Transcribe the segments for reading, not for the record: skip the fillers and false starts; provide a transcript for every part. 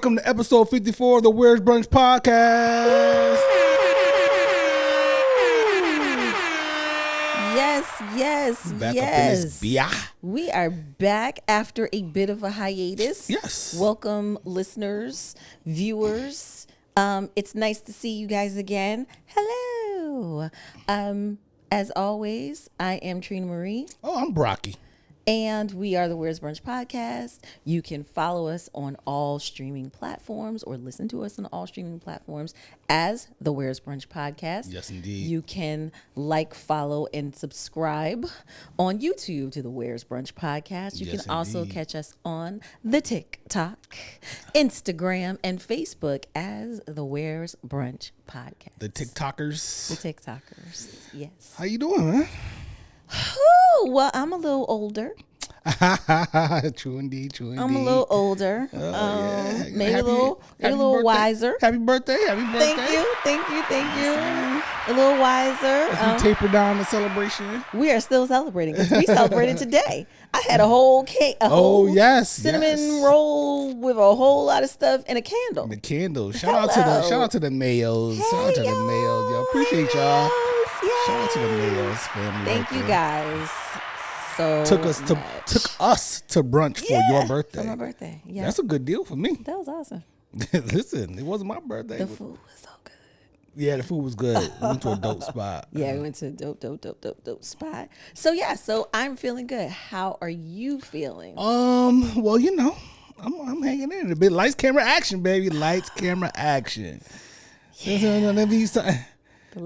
welcome to episode 54 of the Where's Brunch podcast. Yes. Back up in this bia. We are back after a bit of a hiatus. Yes. Welcome, listeners, viewers. It's nice to see you guys again. Hello. As always, I am Trina Marie. Oh, I'm Brocky. And we are the Where's Brunch podcast. You can follow us on all streaming platforms or listen to us on all streaming platforms as the Where's Brunch podcast. Yes, indeed. You can like, follow, and subscribe on YouTube to the Where's Brunch podcast. You Yes, can also indeed. catch us on the TikTok, Instagram, and Facebook as the Where's Brunch podcast. The TikTokers. The TikTokers, yes. How you doing, man? Oh, well, I'm a little older. True indeed. I'm a little older. Yeah. Maybe a little birthday. wiser. Happy birthday. Thank you. A little wiser. As we taper down the celebration. We are still celebrating because we celebrated today. I had a whole cake, cinnamon roll with a whole lot of stuff and a candle. The candle. Shout out to the Mayos. Shout out to the Mayos. Yo, appreciate y'all. Yes. Shout out to the Mayos family. Thank right you there. guys. So Took us to brunch for your birthday. For my birthday. Yeah. That's a good deal for me. That was awesome. Listen, it wasn't my birthday. The food was so good. Yeah, the food was good. We went to a dope spot. Yeah, we went to a dope spot. So I'm feeling good. How are you feeling? Well, you know, I'm hanging in a bit. Lights, camera, action, baby. Lights, camera, action. The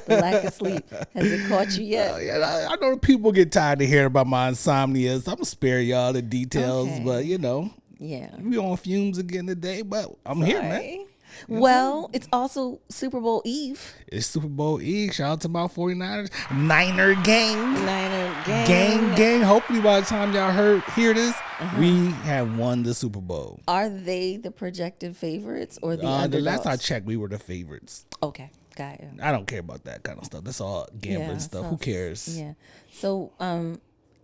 lack of sleep. Has it caught you yet? Yeah, I know people get tired of hearing about my insomnia, so I'm gonna spare y'all the details. Okay. But you know, Yeah. we on fumes again today. But I'm here, man. Well, it's also Super Bowl Eve. It's Super Bowl Eve. Shout out to my 49ers. Niner gang. Gang. Hopefully by the time y'all hear this, we have won the Super Bowl. Are they the projected favorites or the underdogs? The last I checked, we were the favorites. Okay, got it. I don't care about that kind of stuff. That's all gambling stuff. Who cares? Yeah. So,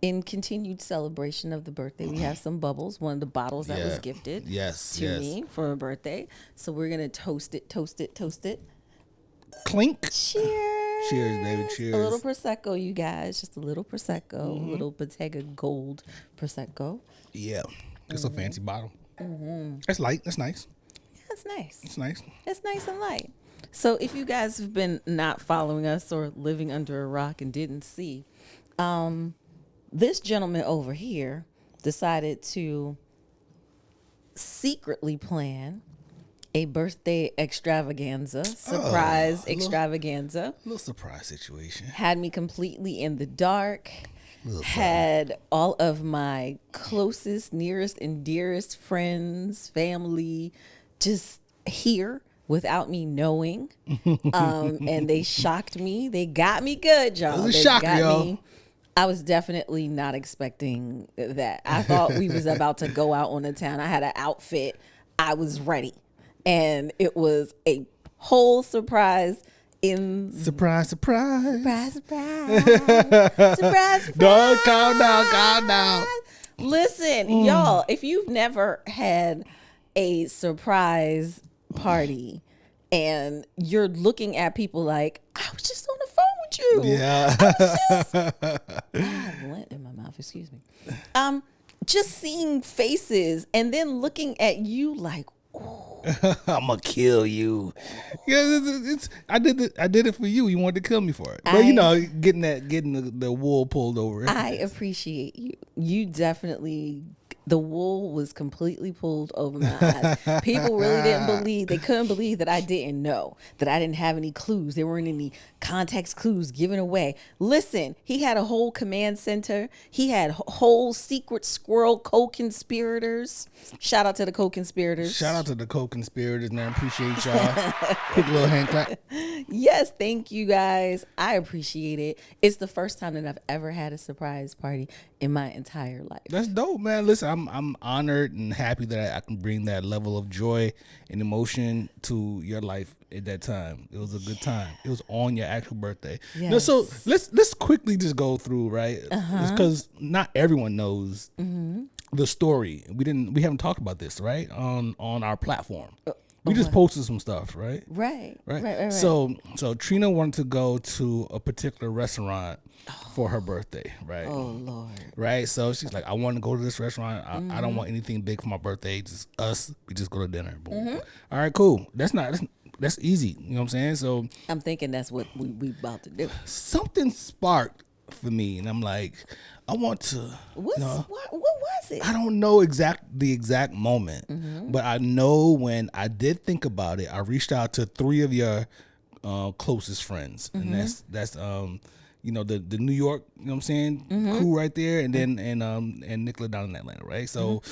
in continued celebration of the birthday, we have some bubbles. One of the bottles that was gifted to me for a birthday. So we're gonna toast it. Clink. Cheers. Cheers, baby. Cheers. A little Prosecco, you guys. Just a little Prosecco. A little Bottega Gold Prosecco. Yeah. It's a fancy bottle. It's light. That's nice. Yeah, it's nice. It's nice. It's nice and light. So if you guys have been not following us or living under a rock and didn't see, this gentleman over here decided to secretly plan a birthday surprise extravaganza. Little surprise situation. Had me completely in the dark. Had all of my closest, nearest, and dearest friends, family just here without me knowing. And they shocked me. They got me good, y'all. It was a They shock, got y'all. me. I was definitely not expecting that. I thought we was about to go out on the town. I had an outfit. I was ready. And it was a whole surprise Surprise. surprise. Don't calm down. Listen, y'all, if you've never had a surprise party and you're looking at people like, I was just on the phone with you. Yeah. I have lint in my mouth, excuse me. Just seeing faces and then looking at you like, I'm gonna kill you. Yeah, I did it for you. You wanted to kill me for it, but you know, getting the wool pulled over. I appreciate you. You definitely. The wool was completely pulled over my eyes. People really didn't believe. They couldn't believe that I didn't know, that I didn't have any clues. There weren't any context clues given away. Listen, he had a whole command center. He had whole secret squirrel co-conspirators. Shout out to the co-conspirators. Shout out to the co-conspirators, man. Appreciate y'all. Quick little hand clap. Yes, thank you guys. I appreciate it. It's the first time that I've ever had a surprise party in my entire life. That's dope, man. Listen, I'm honored and happy that I can bring that level of joy and emotion to your life at that time. It was a good time. It was on your actual birthday. Yes. Now, so let's quickly just go through, right? Because not everyone knows the story. We haven't talked about this, right? On our platform. We just posted some stuff, right? Right. So Trina wanted to go to a particular restaurant for her birthday, right? Oh Lord. Right. So she's like, I want to go to this restaurant. I don't want anything big for my birthday. Just us. We just go to dinner. Boom. All right, cool. That's easy. You know what I'm saying? So I'm thinking that's what we about to do. something sparked for me, and I'm like, I want to. What was it? I don't know the exact moment, but I know when I did think about it, I reached out to 3 of your closest friends, and that's the New York, you know what I'm saying, crew right there, and then and Nicola down in Atlanta, right? So,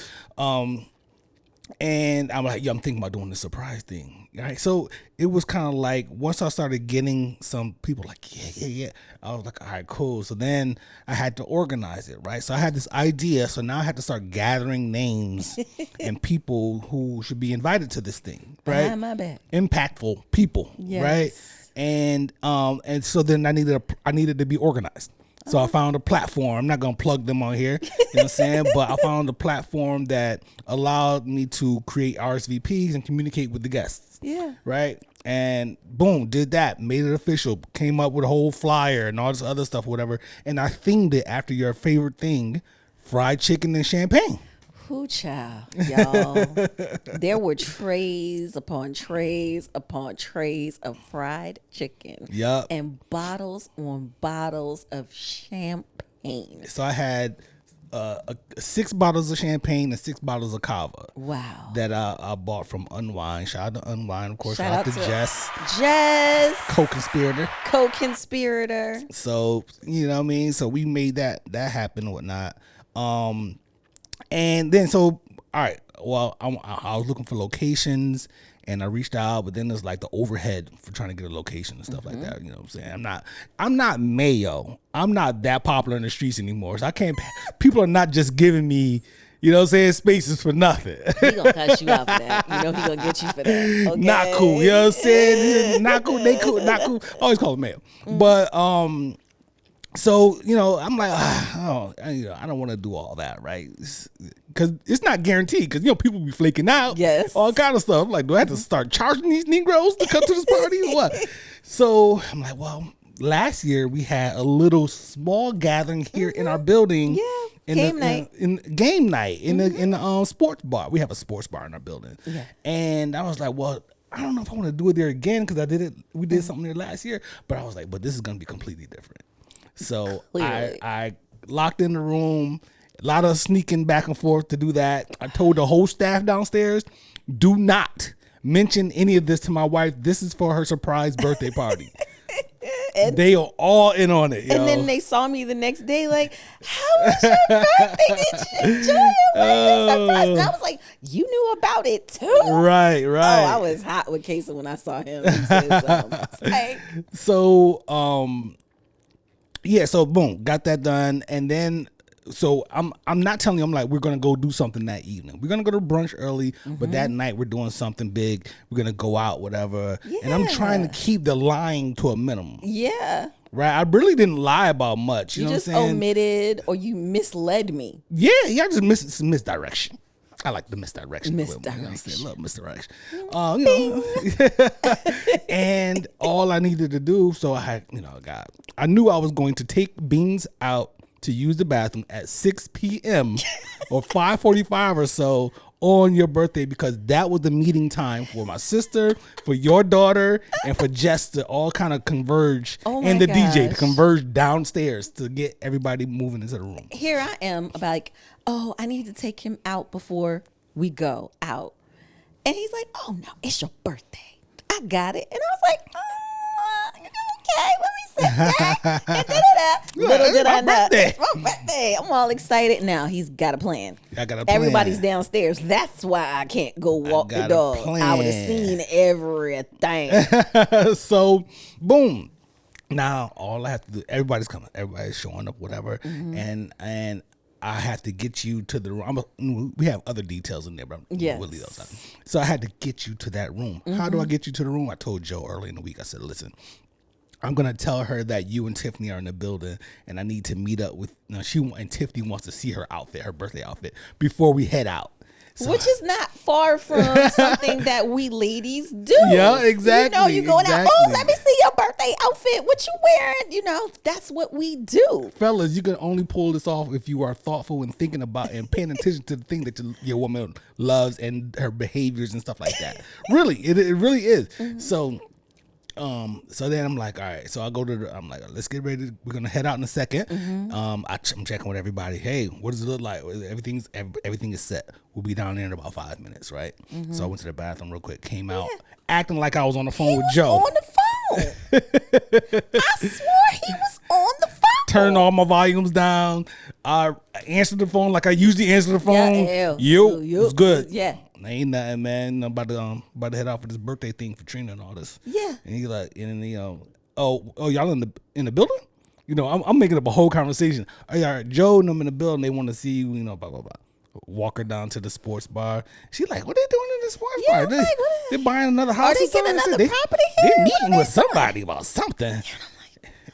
and I'm like, I'm thinking about doing the surprise thing, right? So it was kind of like once I started getting some people like, yeah, I was like, all right, cool. So then I had to organize it, right? So I had this idea. So now I had to start gathering names and people who should be invited to this thing, right? Behind my back. Impactful people, right? And so then I needed to be organized. So I found a platform. I'm not going to plug them on here, you know what I'm saying? But I found a platform that allowed me to create RSVPs and communicate with the guests. Yeah. Right? And boom, did that, made it official, came up with a whole flyer and all this other stuff, whatever. And I themed it after your favorite thing, fried chicken and champagne. Who child, y'all? There were trays upon trays upon trays of fried chicken. Yep. And bottles on bottles of champagne. So I had 6 bottles of champagne and 6 bottles of cava. Wow. That I bought from Unwind. Shout out to Unwind, of course. Shout out to Jess. Co-conspirator. So, you know what I mean? So we made that happen and whatnot. And then, so, all right, well, I was looking for locations and I reached out, but then there's like the overhead for trying to get a location and stuff like that. You know what I'm saying? I'm not Mayo. I'm not that popular in the streets anymore. So I can't, people are not just giving me, you know what I'm saying, spaces for nothing. He gonna cut you out for that. You know he gonna get you for that. Okay? Not cool. You know what I'm saying? Not cool. They cool. Not cool. I always call it Mayo. But, so, you know, I'm like, I don't want to do all that, right? Because it's not guaranteed. Because, you know, people be flaking out. Yes. All kind of stuff. Like, do I have to start charging these Negroes to come to this party or what? So I'm like, well, last year we had a little small gathering here in our building. Yeah. Game night in the sports bar. We have a sports bar in our building. Yeah. And I was like, well, I don't know if I want to do it there again because we did something there last year. But I was like, but this is going to be completely different. So I locked in the room, a lot of sneaking back and forth to do that. I told the whole staff downstairs, do not mention any of this to my wife. This is for her surprise birthday party. And they are all in on it. And then they saw me the next day like, how was your birthday? Did you enjoy it? Was it surprise? And I was like, you knew about it too? Right. Oh, I was hot with Casey when I saw him. He said something. Yeah, so boom, got that done, and then so I'm not telling you I'm like we're gonna go do something that evening. We're gonna go to brunch early, but that night we're doing something big. We're gonna go out, whatever. Yeah. And I'm trying to keep the lying to a minimum. Yeah. Right, I really didn't lie about much. You know just what I'm saying? Omitted or you misled me. Yeah, I just misdirection. I like the misdirection. Misdirection. I love misdirection. And all I needed to do, so I knew I was going to take Beans out to use the bathroom at 6 p.m. or 5:45 or so on your birthday because that was the meeting time for my sister, for your daughter, and for Jess to all kind of converge, and the DJ to converge downstairs to get everybody moving into the room. Here I am like, oh, I need to take him out before we go out. And he's like, oh, no, it's your birthday. I got it. And I was like, okay, let me sit back. Little did I know. It's my birthday. I'm all excited. Now he's got a plan. I got a plan. Everybody's downstairs. That's why I can't go walk the dog. I would have seen everything. So, boom. Now all I have to do, everybody's coming, everybody's showing up, whatever, and I have to get you to the room. We have other details in there, but yes. we'll leave those out. So I had to get you to that room. How do I get you to the room? I told Joe early in the week. I said, listen, I'm going to tell her that you and Tiffany are in the building and I need to meet up with, and Tiffany wants to see her outfit, her birthday outfit, before we head out. So, which is not far from something that we ladies do. Yeah, exactly. You're going out, oh, let me see your birthday outfit. What you wearing? That's what we do. Fellas, you can only pull this off if you are thoughtful and thinking about and paying attention to the thing that your woman loves and her behaviors and stuff like that. Really, it really is. Mm-hmm. So then I'm like, all right. So I go I'm like, let's get ready. We're gonna head out in a second. Mm-hmm. I'm checking with everybody. Hey, what does it look like? Everything is set. We'll be down there in about 5 minutes, right? Mm-hmm. So I went to the bathroom real quick. Came out acting like I was on the phone with Joe. On the phone. I swore he was on the phone. Turned all my volumes down. I answered the phone like I usually answer the phone. It was good. Yeah. Ain't nothing, man. I'm about to head out for this birthday thing for Trina and all this. Yeah. And he's like, and then oh, y'all in the building? I'm making up a whole conversation. All right, Joe and them in the building. They want to see you. Blah blah blah. Walk her down to the sports bar. She's like, what are they doing in the sports bar? They're buying another house. Are they getting another property here? They're meeting with somebody about something.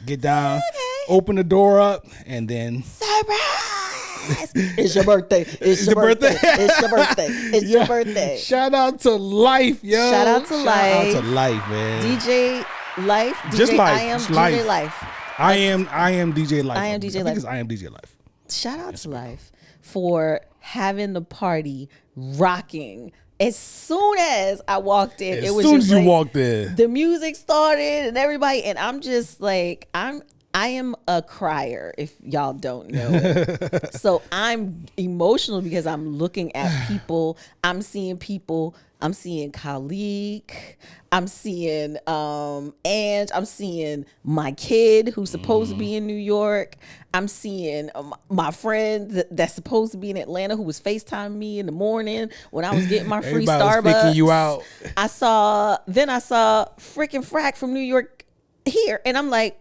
Get down, open the door up, and then surprise! It's your birthday. It's your birthday. It's your birthday. It's your birthday. Shout out to Life, yo. Shout out to Life. Shout out to Life, man. DJ Life. Just Life. I am Just DJ Life. I am DJ Life. I am DJ Life. I think it's I am DJ Life. Shout out to Life for having the party rocking. As soon as I walked in, it was as soon just as you walked in, the music started and everybody, and I'm just like, I am a crier, if y'all don't know it. So I'm emotional because I'm looking at people. I'm seeing people. I'm seeing Khalik. I'm seeing Ange. I'm seeing my kid who's supposed to be in New York. I'm seeing my friend that's supposed to be in Atlanta who was FaceTiming me in the morning when I was getting my free Starbucks. Was picking you out. I saw freaking Frack from New York here, and I'm like,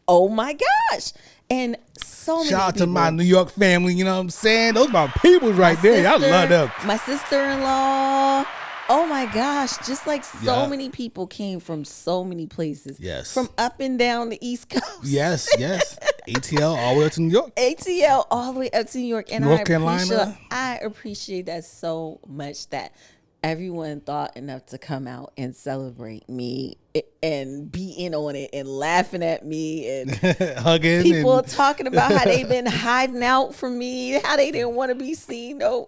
oh my gosh. And so many shout out people. to my New York family, you know what I'm saying? Those my peoples right there. Y'all love them. My sister-in-law. Oh my gosh. Just like so many people came from so many places. Yes. From up and down the East Coast. Yes. ATL all the way up to New York. ATL all the way up to New York. And North Carolina. I appreciate that so much that everyone thought enough to come out and celebrate me and be in on it and laughing at me and hugging. People talking about how they've been hiding out from me, how they didn't want to be seen. No,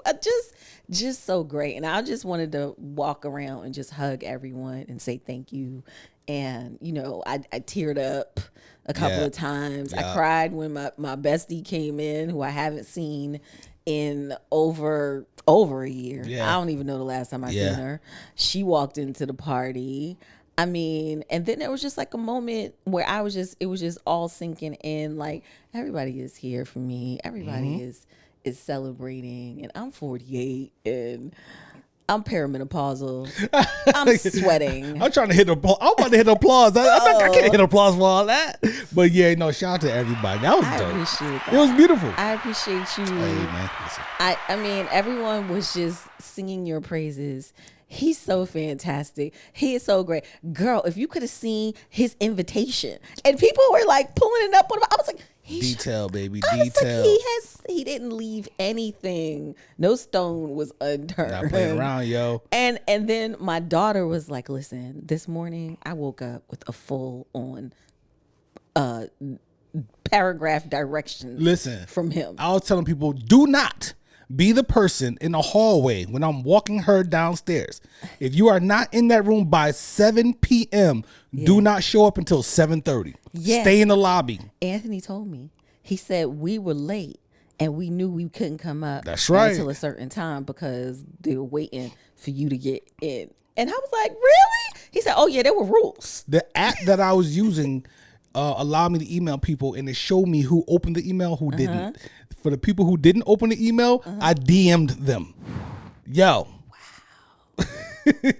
just so great. And I just wanted to walk around and just hug everyone and say thank you. And, I teared up a couple of times. I cried when my bestie came in, who I haven't seen in over a year. I don't even know the last time I seen her. She walked into the party. I mean, and then there was just like a moment where it was just all sinking in. Like, everybody is here for me. Everybody is celebrating, and I'm 48 and I'm perimenopausal. I'm sweating. I'm trying to hit applause. I'm about to hit applause. I can't hit applause for all that. But shout out to everybody. That was dope. I appreciate that. It was beautiful. I appreciate you. Hey, man. Listen. I mean, everyone was just singing your praises. He's so fantastic. He is so great. Girl, if you could have seen his invitation, and people were like pulling it up on him, I was like, detail, baby, detail. Like, he didn't leave anything. No stone was unturned. Not playing around, yo. And then my daughter was like, listen, this morning I woke up with a full on paragraph directions from him. I was telling people, do not be the person in the hallway when I'm walking her downstairs. If you are not in that room by 7 p.m., do not show up until 7:30. Stay in the lobby. Anthony told me. He said we were late and we knew we couldn't come up until a certain time because they were waiting for you to get in. And I was like, really? He said, oh, yeah, there were rules. The app that I was using allowed me to email people, and it showed me who opened the email, who didn't. For the people who didn't open the email, I DM'd them. Yo. Wow.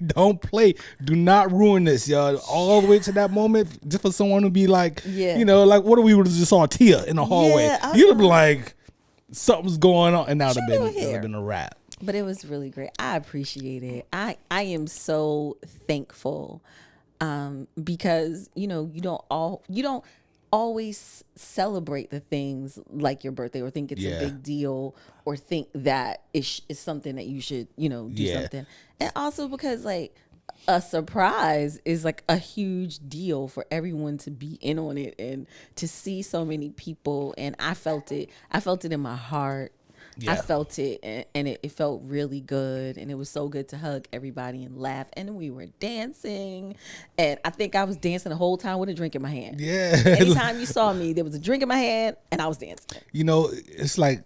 Don't play. Do not ruin this, yo. All the way to that moment, just for someone to be like, like, what if we would have just saw Tia in the hallway? You'd have been like, something's going on, and that Shoot would her have hair. been a wrap. But it was really great. I appreciate it. I am so thankful because you don't always celebrate the things like your birthday or think it's a big deal or think that it's something that you should do something. And also because like a surprise is like a huge deal for everyone to be in on it and to see so many people. And I felt it in my heart. I felt it, and it felt really good, and it was so good to hug everybody and laugh, and we were dancing, and I think I was dancing the whole time with a drink in my hand. Yeah. Anytime you saw me, there was a drink in my hand, and I was dancing. It's like,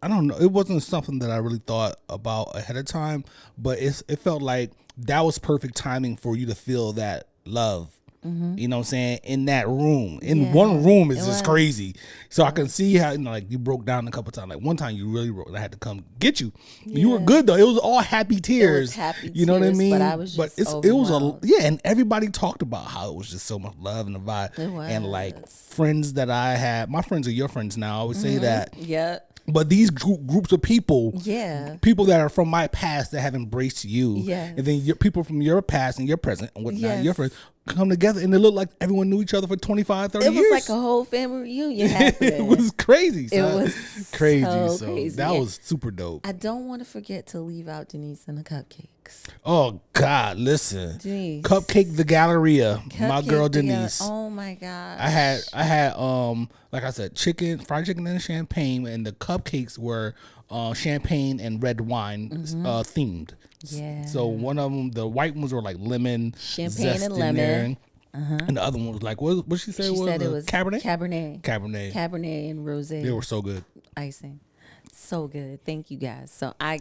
I don't know. It wasn't something that I really thought about ahead of time, but it felt like that was perfect timing for you to feel that love. Mm-hmm. You know what I'm saying? In that room. One room is just crazy. So I can see how, like you broke down a couple times. Like one time you really broke, I had to come get you. Yeah. You were good though. It was all happy tears. You know what I mean? But I was just and everybody talked about how it was just so much love and the vibe. It was. And like friends that I had, my friends are your friends now. I always say that. Yeah. But these groups of people, people that are from my past that have embraced you, and then people from your past and your present and whatnot, your friends come together and they look like everyone knew each other for 25, 30 years. It was like a whole family reunion happening. It was crazy. Son. It was crazy. So crazy. That was super dope. I don't want to forget to leave out Denise and the cupcakes. Oh God, listen, Denise. Cupcake the Galleria, my girl Denise. Oh my God. I had like I said, fried chicken and champagne, and the cupcakes were champagne and red wine themed. Yeah. So one of them, the white ones were like lemon, champagne zest and in lemon. There. And the other one was like, what she say? She said it was Cabernet. Cabernet and rosé. They were so good. Icing, so good. Thank you guys. So I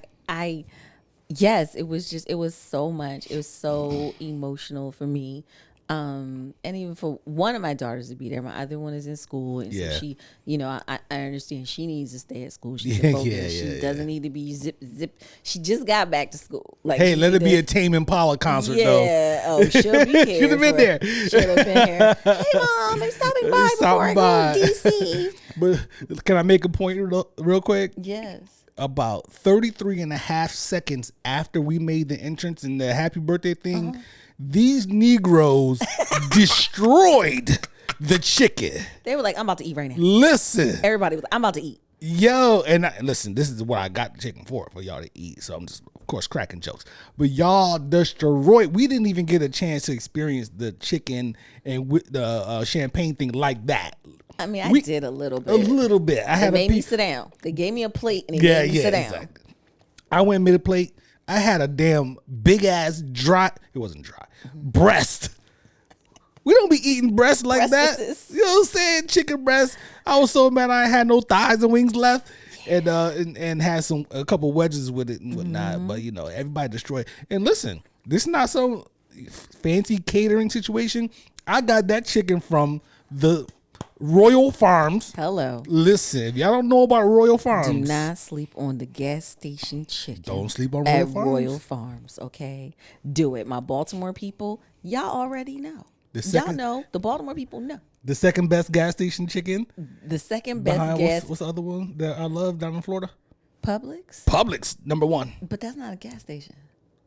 yes, it was so much. It was so emotional for me. And even for one of my daughters to be there. My other one is in school, and so she, I understand she needs to stay at school. She can focus. She doesn't need to be zip. She just got back to school. Like, hey, let it be a Tame Impala concert, though. Yeah. Oh, she'll be here. Should have been there. Should have been here. Hey, Mom, I'm stopping by before I go to DC. But can I make a point real quick? Yes. About 33 and a half seconds after we made the entrance and the happy birthday thing, these Negroes destroyed the chicken. They were like, I'm about to eat right now. Listen. Everybody was like, I'm about to eat. Yo, and listen, this is what I got the chicken for y'all to eat. So I'm just, of course, cracking jokes. But y'all destroyed. We didn't even get a chance to experience the chicken and with the champagne thing like that. I mean, I did a little bit. A little bit. They made me sit down. They gave me a plate and they made me sit down. Exactly. I went and made a plate. I had a damn big ass dry. It wasn't dry. Breast. We don't be eating breast like that. You know what I'm saying? Chicken breast. I was so mad I had no thighs and wings left, and had a couple wedges with it and whatnot. But everybody destroyed. And listen, this is not some fancy catering situation. I got that chicken from the Royal Farms. Hello. Listen, if y'all don't know about Royal Farms, do not sleep on the gas station chicken. Don't sleep on Royal Farms. Royal Farms, okay? Do it. My Baltimore people, y'all already know. Y'all know. The Baltimore people know. The second best gas station chicken. The second best gas. What's the other one that I love down in Florida? Publix. Publix, number one. But that's not a gas station.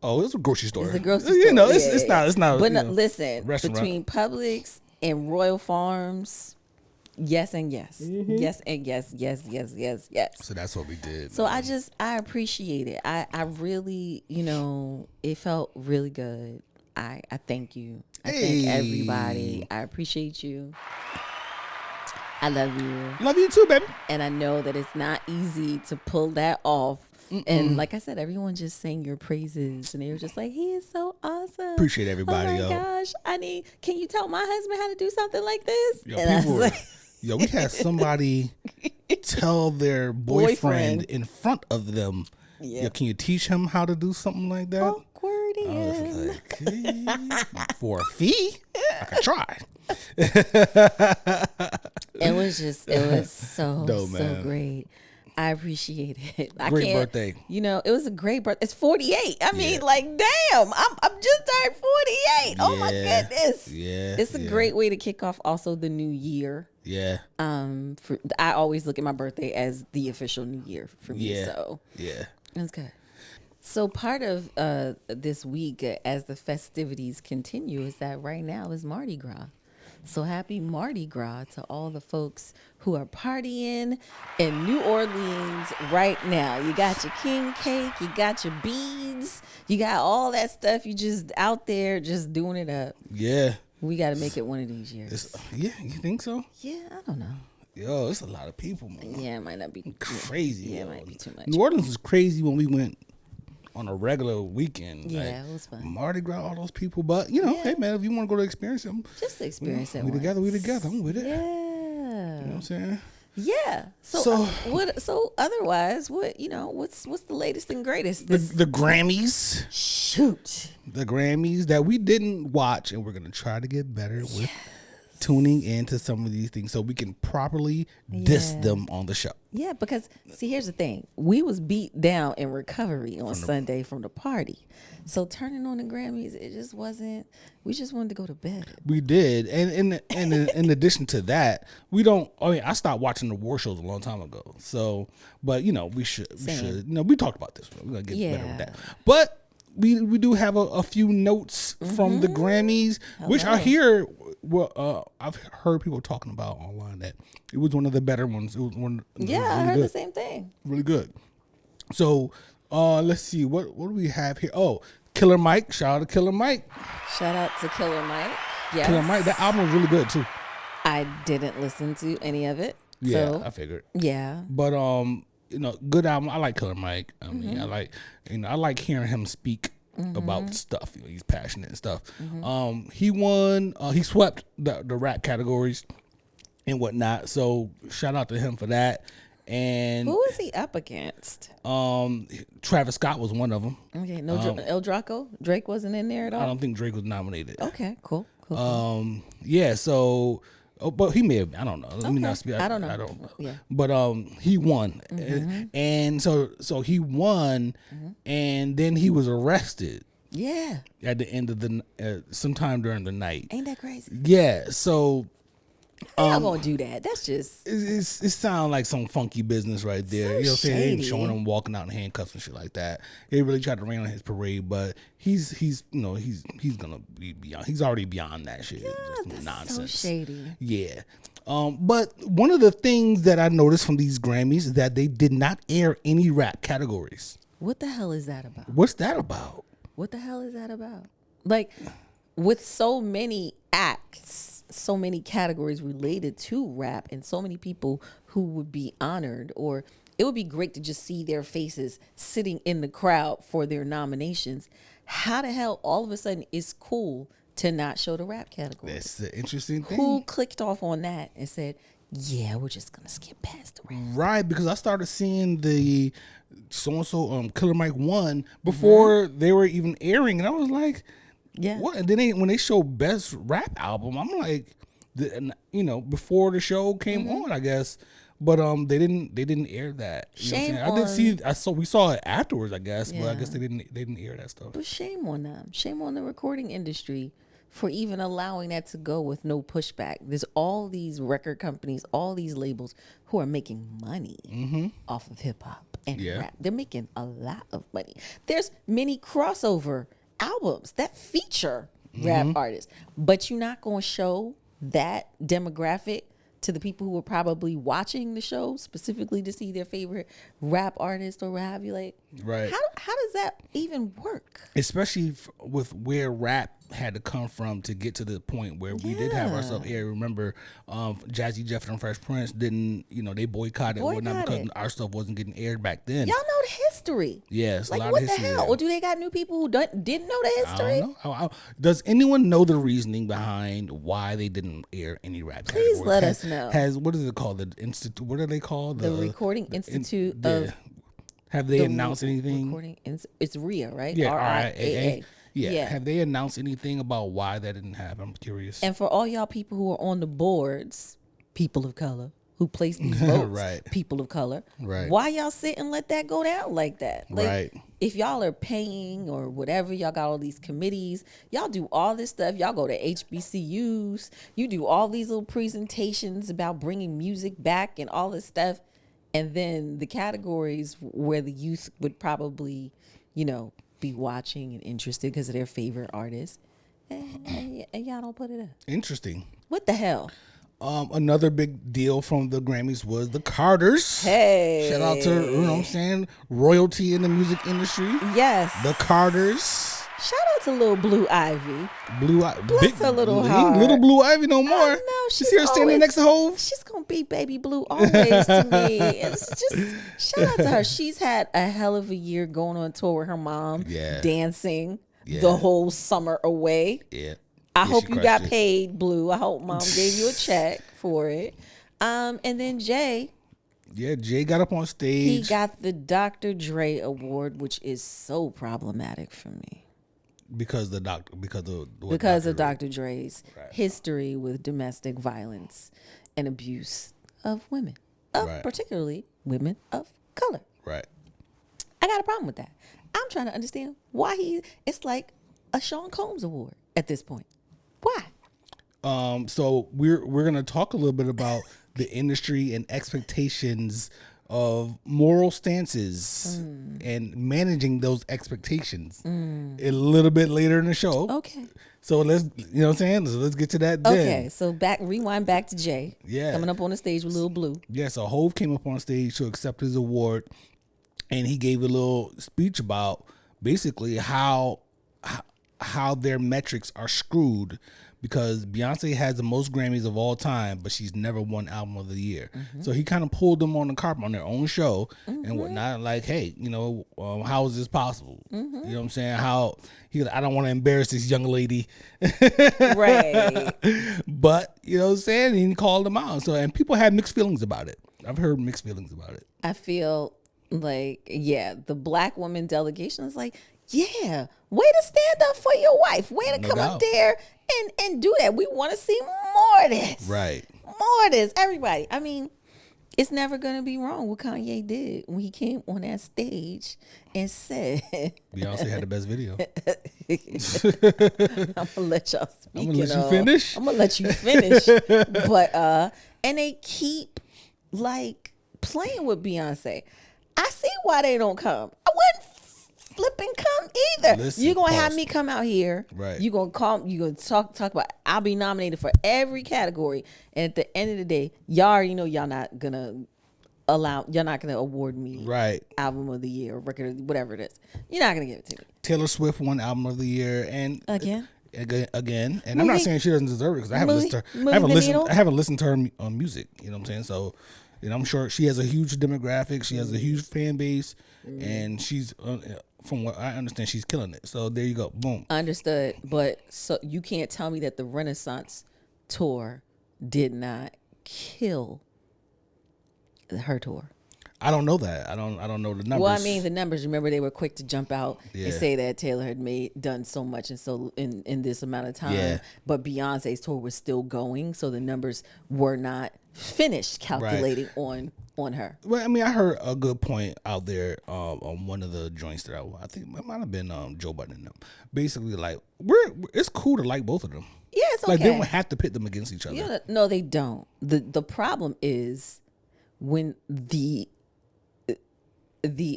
Oh, it's a grocery store. It's a grocery store. It's not. But listen, restaurant. Between Publix and Royal Farms, yes and yes. Mm-hmm. Yes and yes. So that's what we did. So I appreciate it. I really, it felt really good. I thank you. I thank everybody. I appreciate you. I love you. Love you too, baby. And I know that it's not easy to pull that off. And like I said, everyone just sang your praises, and they were just like, "He is so awesome." Appreciate everybody. Oh my gosh! Can you tell my husband how to do something like this? We had somebody tell their boyfriend in front of them. Yeah. Can you teach him how to do something like that? Awkward. I was like, hey, for a fee, I could try. It was so dope, so great. I appreciate it. Great birthday. It was a great birthday. It's 48. I mean, like, damn, I'm just turned 48. Oh my goodness. Yeah. It's a great way to kick off also the new year. Yeah. I always look at my birthday as the official New Year for me. Yeah. So Yeah. that's good. So part of this week, as the festivities continue, is that right now is Mardi Gras. So happy Mardi Gras to all the folks who are partying in New Orleans right now. You got your king cake, you got your beads, you got all that stuff. You just out there just doing it up. Yeah. We got to make it one of these years. Yeah, you think so? Yeah, I don't know. Yo, it's a lot of people, man. Yeah, it might not be Crazy. Yeah, yo. it might be too much. New Orleans was crazy when we went on a regular weekend. Yeah, it was fun. Mardi Gras, all those people. But, you know, hey, man, if you want to go to experience them. Just to experience it. We together, we together. I'm with it. Yeah. You know what I'm saying? Yeah. So what? So otherwise, what? You know, what's the latest and greatest? The Grammys. Shoot. The Grammys that we didn't watch, and we're going to try to get better with tuning into some of these things so we can properly diss them on the show. Yeah, because see, here's the thing: we was beat down in recovery on Sunday from the party, so turning on the Grammys, it just wasn't. We just wanted to go to bed. We did, and in addition to that, we don't. I mean, I stopped watching the war shows a long time ago. So, but you know, we should. You know, we talked about this. We're gonna get better with that, but. We do have a few notes from the Grammys, which are here. Well, I've heard people talking about online that it was one of the better ones. It was one. Yeah, really I heard good. the same thing. Really good. So, let's see what do we have here? Oh, Killer Mike. Shout out to Killer Mike. Shout out to Killer Mike. Yes. Killer Mike. That album was really good too. I didn't listen to any of it. Yeah, So, I figured. yeah. But you know, good album. I like Killer Mike. I mean, I like hearing him speak about stuff. You know, he's passionate and stuff. He won. He swept the rap categories and whatnot. So shout out to him for that. And Who was he up against? Travis Scott was one of them. Okay, no El Draco. Drake wasn't in there at all. I don't think Drake was nominated. Okay, cool. Yeah. So. Oh, but he may have. I don't know. Let me not speak. I don't know. I don't know. Yeah. But he won, and so he won, and then he was arrested. Yeah. At the end of the sometime during the night. Ain't that crazy? Yeah. So. How y'all gonna do that? That's just it sounds like some funky business right there. So You know what I'm saying? They ain't shady. showing him walking out in handcuffs and shit like that. They really tried to rain on his parade, but he's you know he's gonna be beyond. He's already beyond that shit. Just that's nonsense. so shady. Yeah. But one of the things that I noticed from these Grammys is that they did not air any rap categories. What the hell is that about? What's that about? What the hell is that about? Like, with so many acts, so many categories related to rap, and so many people who would be honored, or it would be great to just see their faces sitting in the crowd for their nominations. How the hell all of a sudden it's cool to not show the rap category? That's the interesting thing. Who clicked off on that and said, yeah, we're just going to skip past the rap? Right, because I started seeing the so-and-so Killer Mike won before they were even airing, and I was like, Yeah. what? And then when they show best rap album, I'm like, you know, before the show came on, I guess, but they didn't air that. You know what I'm Shame saying? I did see. on- we saw it afterwards, I guess, but I Yeah. guess they didn't air that stuff. But shame on them. Shame on the recording industry for even allowing that to go with no pushback. There's all these record companies, all these labels who are making money off of hip hop and Yeah. rap. They're making a lot of money. There's many crossover albums that feature rap artists, but you're not going to show that demographic to the people who are probably watching the show specifically to see their favorite rap artist or what have you. Like, Right. how does that even work? Especially with where rap had to come from to get to the point where we did have ourselves aired. Remember, Jazzy Jeff and Fresh Prince didn't, you know, they boycotted and whatnot because our stuff wasn't getting aired back then. Y'all know the history. Yes, Like, a lot what of the history hell? there. Or do they got new people who didn't know the I history? don't know. Does anyone know the reasoning behind why they didn't air any rap Please categories? let us know. What is it called? The institute? What are they called? The Recording Institute of Have they the announced anything? It's RIA, right? Yeah, RIAA. Yeah. Have they announced anything about why that didn't happen? I'm curious. And for all y'all people who are on the boards, people of color, who place these votes, Right. people of color. Right. Why y'all sit and let that go down like that? Like, Right. if y'all are paying or whatever, y'all got all these committees, y'all do all this stuff. Y'all go to HBCUs, you do all these little presentations about bringing music back and all this stuff. And then the categories where the youth would probably, be watching and interested because of their favorite artists. And y'all don't put it up. Interesting. What the hell? Another big deal from the Grammys was the Carters. Hey. Shout out to, what I'm saying, royalty in the music industry. Yes. The Carters. Shout out to little Blue Ivy. Bless her little ain't heart. Little Blue Ivy no more. No, You she's see her standing always- next to Hove? She's gonna be baby blue always to me. It's just shout out to her. She's had a hell of a year going on tour with her mom, Yeah. dancing Yeah. the whole summer away. Yeah. I hope she you crushed got it. paid, Blue. I hope mom gave you a check for it. And then Jay, Yeah, Jay got up on he stage. got the Dr. Dre Award, which is so problematic for me. because of Dr. Dre's history with domestic violence and abuse of women, Right. particularly women of color. Right. I got a problem with that. I'm trying to understand why it's like a Sean Combs Award at this point. Why? So we're gonna talk a little bit about the industry and expectations of moral stances and managing those expectations a little bit later in the show. Okay. So let's, you know what I'm saying? So let's get to that then. Okay. So rewind back to Jay. Yeah. Coming up on the stage with Lil Blue. Yeah, so Hove came up on stage to accept his award, and he gave a little speech about basically how their metrics are screwed because Beyonce has the most Grammys of all time, but she's never won Album of the Year. So he kind of pulled them on the carpet on their own show and whatnot. Like, hey, how is this possible? You know what I'm saying? I don't want to embarrass this young lady. Right. But, you know what I'm saying? And he called them out. So, and people had mixed feelings about it. I've heard mixed feelings about it. I feel like, the black woman delegation is like, yeah, way to stand up for your wife. Way to No come up doubt. there and do that. We want to see more of this. Right. More of this. Everybody. I mean, it's never going to be wrong what Kanye did when he came on that stage and said, Beyonce had the best video. I'm going to let y'all speak. I'm gonna let you finish. I'm going to let you finish. But, and they keep like playing with Beyonce. I see why they don't come. I wouldn't flipping come either. Listen, You're gonna have pause. me come out here. Right. You're gonna talk about I'll be nominated for every category. And at the end of the day, y'all already know y'all not gonna award me Right. album of the year or record, whatever it is. You're not gonna give it to me. Taylor Swift won Album of the Year and Again. Again. And I'm not saying she doesn't deserve it because I haven't listened to her. moving the needle? I haven't listened to her on music. You know what I'm saying? So, I'm sure she has a huge demographic. She has a huge fan base, and she's from what I understand, she's killing it. So there you go. Boom. Understood. But so you can't tell me that the Renaissance tour did not kill her tour. I don't know that. I don't know the numbers. Well, I mean the numbers. Remember, they were quick to jump out Yeah. and say that Taylor had done so much and so in this amount of time. Yeah. But Beyonce's tour was still going, so the numbers were not finished calculating on her. Well, I mean, I heard a good point out there on one of the joints that I think it might have been Joe Budden and them. Basically, like it's cool to like both of them. Yeah, it's okay. Like they don't have to pit them against each other. Yeah, no, they don't. The problem is when the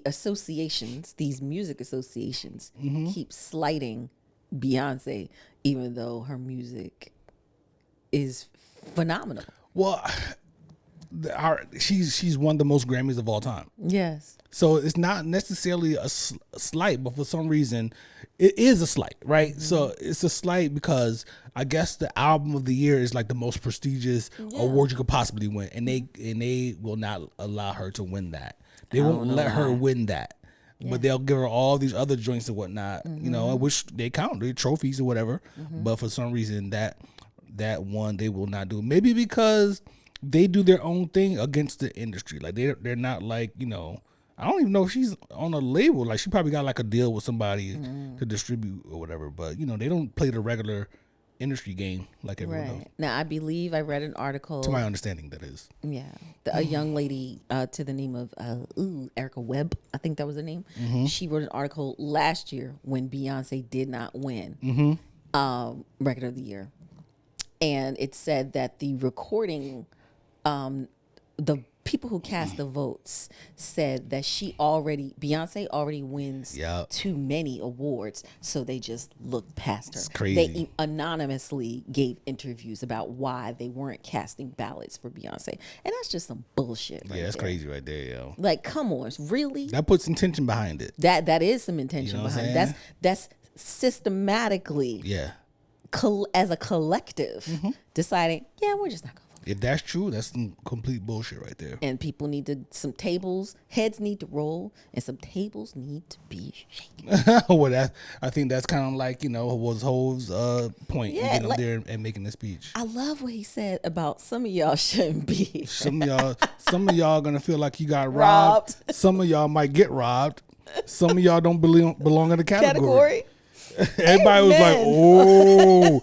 associations, these music associations, keep slighting Beyonce, even though her music is phenomenal. Well, she's won the most Grammys of all time. Yes. So it's not necessarily a slight, but for some reason, it is a slight, right? So it's a slight because I guess the Album of the Year is like the most prestigious award you could possibly win, and they will not allow her to win that. They won't let her win that, but they'll give her all these other joints and whatnot. You know, which they count, they trophies or whatever. But for some reason, that one they will not do. Maybe because they do their own thing against the industry. Like they're not like, I don't even know if she's on a label. Like she probably got like a deal with somebody to distribute or whatever. But they don't play the regular industry game like everyone else. Right. Now, I believe I read an article. To my understanding, that is. Yeah. A young lady to the name of Erica Webb, I think that was her name. She wrote an article last year when Beyonce did not win Record of the Year. And it said that the recording, the people who cast the votes said that Beyonce already wins too many awards, so they just looked past her. It's crazy. They anonymously gave interviews about why they weren't casting ballots for Beyonce, and that's just some bullshit. Yeah, that's crazy right there, yo. Like, come on, really? That puts intention behind it. That is some intention behind it. Saying? That's systematically, as a collective, deciding, we're just not going. If that's true, that's some complete bullshit right there. And people heads need to roll, and some tables need to be shaken. Well, I think that's kind of like, was Hove's point in getting up there and making the speech. I love what he said about some of y'all shouldn't be. Some of y'all gonna feel like you got robbed. Some of y'all might get robbed. Some of y'all don't belong in the category. Everybody was like, "Oh."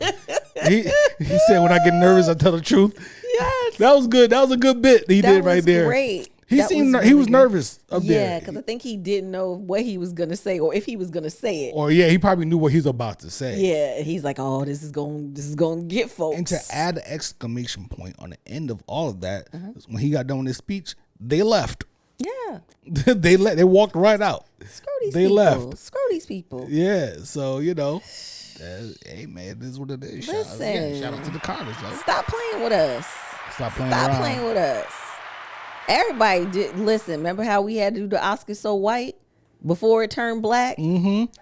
He said, "When I get nervous, I tell the truth." Yes. That was good. That was a good bit he did right there. Great. He was nervous up there. Yeah, because I think he didn't know what he was gonna say, or if he was gonna say it. Or he probably knew what he was about to say. Yeah, he's like, "Oh, this is going get folks." And to add an exclamation point on the end of all of that, when he got done with his speech, they left. Yeah, they walked right out. Screw these they people. left. Screw these people. Yeah, so hey man, this is what it is. Shout out to the Carters. Yo. Stop playing with us. Stop playing with us. Everybody did listen. Remember how we had to do the Oscars so white before it turned black? Mm-hmm.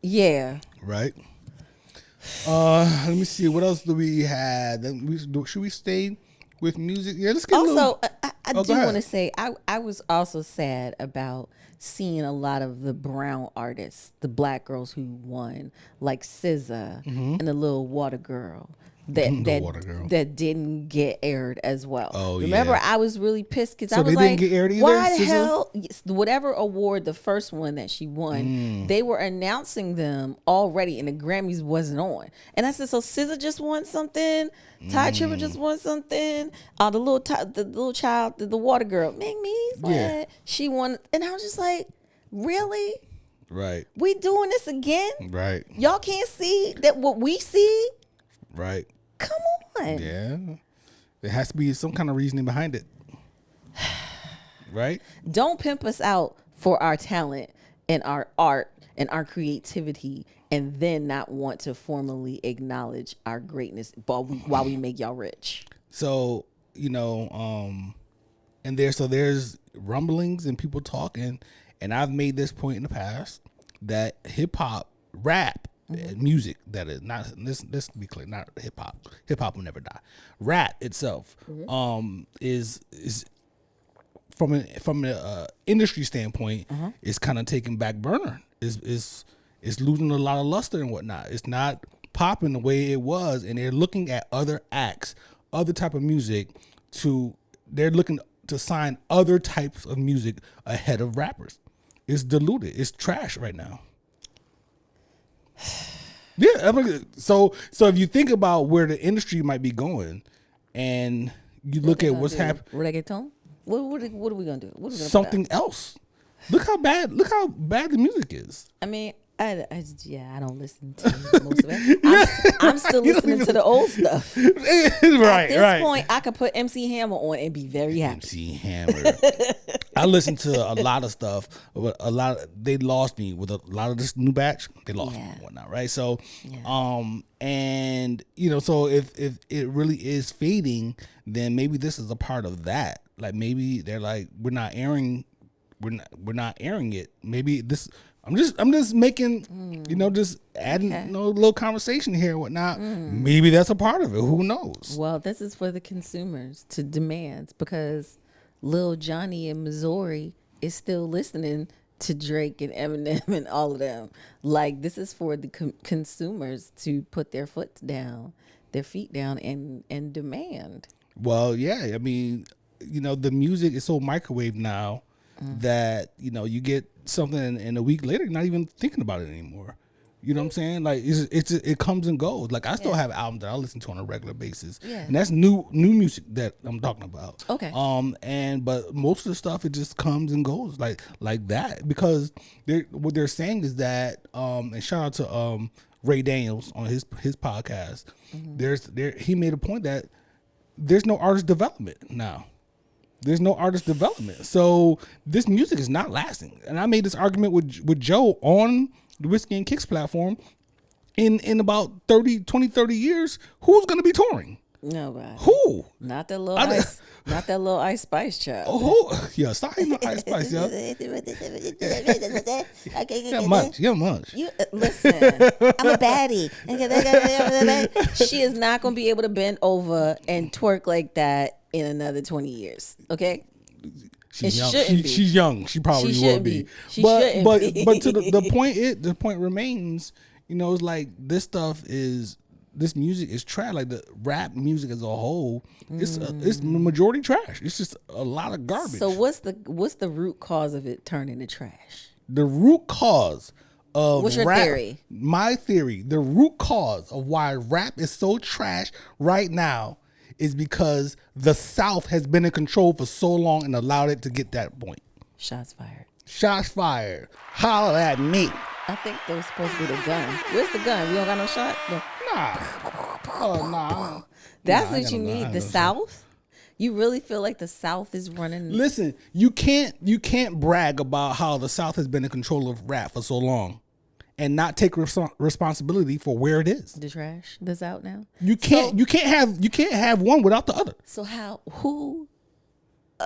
Yeah. Right. Let me see. What else do we have? Should we stay with music? Yeah, let's get also, I do want to say I was also sad about seeing a lot of the brown artists, the black girls who won, like SZA and the Little Water Girl. That didn't get aired as well. Oh, remember, I was really pissed because I was they didn't get aired either, why the SZA? hell? Whatever award, the first one that she won, they were announcing them already, and the Grammys wasn't on. And I said, so SZA just won something. Ty Tribbett just won something. The little child, the Water Girl, Ming Me, she won, and I was just like, really? Right. We doing this again? Right. Y'all can't see that what we see? Right. Come on. Yeah. There has to be some kind of reasoning behind it. Right? Don't pimp us out for our talent and our art and our creativity and then not want to formally acknowledge our greatness while we make y'all rich. So, and there's rumblings and people talking, and I've made this point in the past that hip hop, rap, music that is not let's be clear, not hip hop will never die. Rap itself is from an industry standpoint is kind of taking back burner, is losing a lot of luster and whatnot. It's not popping the way it was, and they're looking at other acts, other type of music they're looking to sign other types of music ahead of rappers. It's diluted, it's trash right now. Yeah, so if you think about where the industry might be going, and you look at what's happening, reggaeton. What are we gonna do? What are we gonna something else. Look how bad the music is. I mean, I don't listen to most of it. I'm still listening to the old stuff. Right, At this point, I could put MC Hammer on and be very happy. MC Hammer. I listen to a lot of stuff, but they lost me with a lot of this new batch. They lost me and whatnot, right? So, and so if it really is fading, then maybe this is a part of that. Like maybe they're like, we're not airing it. Maybe this. I'm just making, just adding a little conversation here and whatnot. Maybe that's a part of it. Who knows? Well, this is for the consumers to demand, because Lil Johnny in Missouri is still listening to Drake and Eminem and all of them. Like, this is for the consumers to put their feet down and demand. Well, yeah. I mean, the music is so microwave now that, you get something and a week later, you're not even thinking about it anymore. You know what I'm saying? Like it comes and goes. Like I still have albums that I listen to on a regular basis. Yeah. And that's new music that I'm talking about. Okay. But most of the stuff it just comes and goes like that because what they're saying is that and shout out to Ray Daniels on his podcast. He made a point that there's no artist development now. There's no artist development. So this music is not lasting. And I made this argument with Joe on the Whiskey and Kicks platform. In about 30 years, who's going to be touring? Nobody. Who? Not that little ice. Not that little Ice Spice child. Oh, yeah. Sorry, no Ice Spice, yo. You're much. You listen. I'm a baddie. She is not going to be able to bend over and twerk like that in another 20 years. Okay. She's young. She's young. She probably will be. But to the point remains. You know, it's like this music is trash. Like the rap music as a whole, it's majority trash. It's just a lot of garbage. So what's the root cause of it turning to trash? The root cause of what's your rap, theory? My theory, the root cause of why rap is so trash right now is because the South has been in control for so long and allowed it to get that point. Shots fired. Shots fired. Holla at me. I think that was supposed to be the gun. Where's the gun? We don't got no shot? No. Nah. Oh, nah. That's what you need. The South? You really feel like the South is running? Listen, you can't brag about how the South has been in control of rap for so long and not take responsibility for where it is. The trash that's out now? You can't have one without the other. So who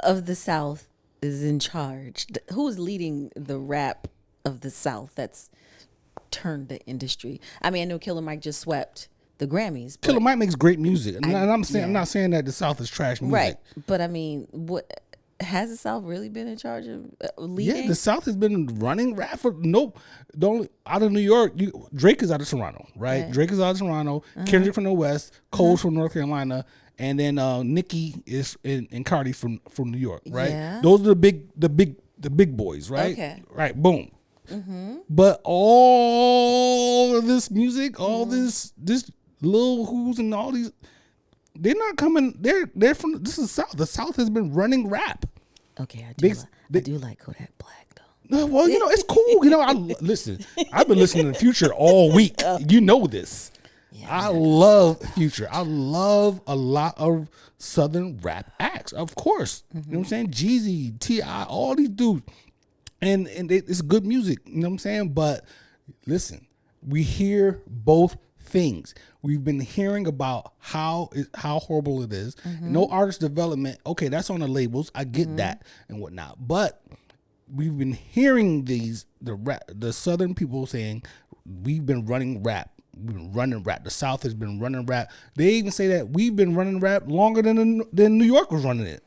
of the South is in charge? Who's leading the rap of the South that's turned the industry? I mean, I know Killer Mike just swept the Grammys. Killer Mike makes great music, and I'm not saying that the South is trash music, right? But I mean, what has the South really been in charge of leading? Yeah, the South has been running rap for out of New York. Drake is out of Toronto, right? Drake is out of Toronto. Kendrick from the West, Cole's from North Carolina, and then Nicki is and Cardi from New York, right? Yeah. Those are the big boys, right? Okay. Right. Boom. But all of this music, all this Lil Who's and all these, they're not coming. They're from this is South. The South has been running rap. Okay, I do like Kodak Black though. Well, it's cool. Listen. I've been listening to Future all week. You know this. Yeah, I love Future. I love a lot of Southern rap acts, of course. You know what I'm saying? Jeezy, T.I., all these dudes. And it's good music, you know what I'm saying? But listen, we hear both things. We've been hearing about how horrible it is. No artist development. Okay, that's on the labels. I get that and whatnot. But we've been hearing the Southern people saying we've been running rap. We've been running rap. The South has been running rap. They even say that we've been running rap longer than New York was running it.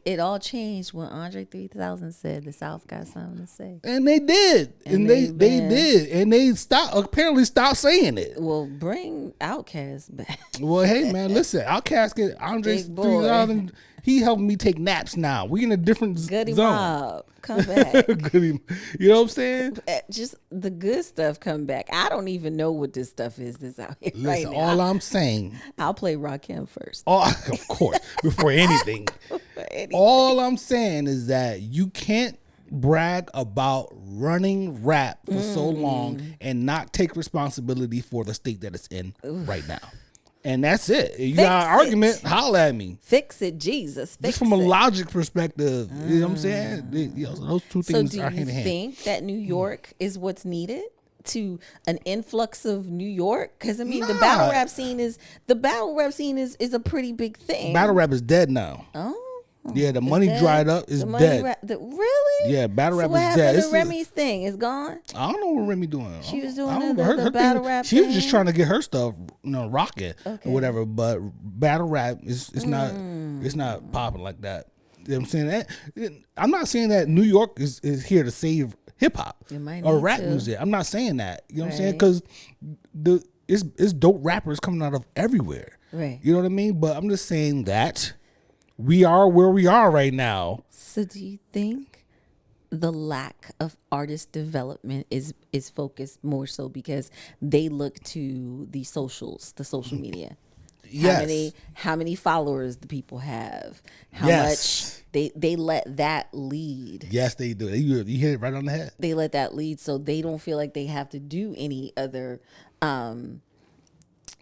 It all changed when Andre 3000 said the South got something to say. And they did. And they did. And they apparently stopped saying it. Well, bring Outkast back. Well, hey, man, listen. Outkast get Andre 3000. He helping me take naps now. We in a different Goody zone. Mob, come back. You know what I'm saying? Just the good stuff come back. I don't even know what this stuff is that's out here right now. All I'm saying. I'll play Rakim first. Of course, before anything. All I'm saying is that you can't brag about running rap for so long and not take responsibility for the state that it's in right now. And that's it. You got an argument, holla at me. Fix it, Jesus. Fix Just from a logic perspective, you know what I'm saying? So those two things are hand in hand. So do you think that New York is what's needed to an influx of New York? Because I mean, the battle rap scene is a pretty big thing. Battle rap is dead now. Oh. Yeah, the money dried up. It's dead. Really? Yeah, battle rap is dead. What happened to Remy's thing? It's gone? I don't know what Remy doing. She was doing the battle rap She was just trying to get her stuff, rocking or whatever. But battle rap is not popping like that. You know what I'm saying? I'm not saying that New York is here to save hip hop or rap music. I'm not saying that. You know what I'm saying? Because it's dope rappers coming out of everywhere. Right. You know what I mean? But I'm just saying that we are where we are right now. So do you think the lack of artist development is focused more so because they look to the socials, the social media. Yes. How many followers the people have, how Yes. much they let that lead. Yes, they do. You hit it right on the head. They let that lead, so they don't feel like they have to do any other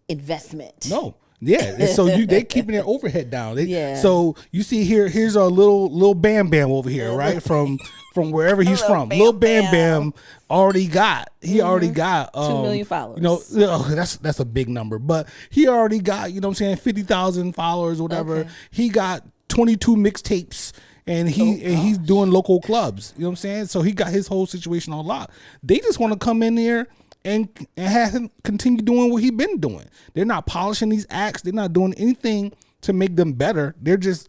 investment. No. Yeah, and so they keeping their overhead down. Yeah. So you see here's our little Bam Bam over here, right? From wherever he's from. Little Bam Bam already got 2 million followers. You know, that's a big number, but he already got, you know what I'm saying, 50,000 followers or whatever. Okay. He got 22 mixtapes. And he's doing local clubs. You know what I'm saying? So he got his whole situation on lock. They just want to come in there and have him continue doing what he's been doing. They're not polishing these acts. They're not doing anything to make them better. They're just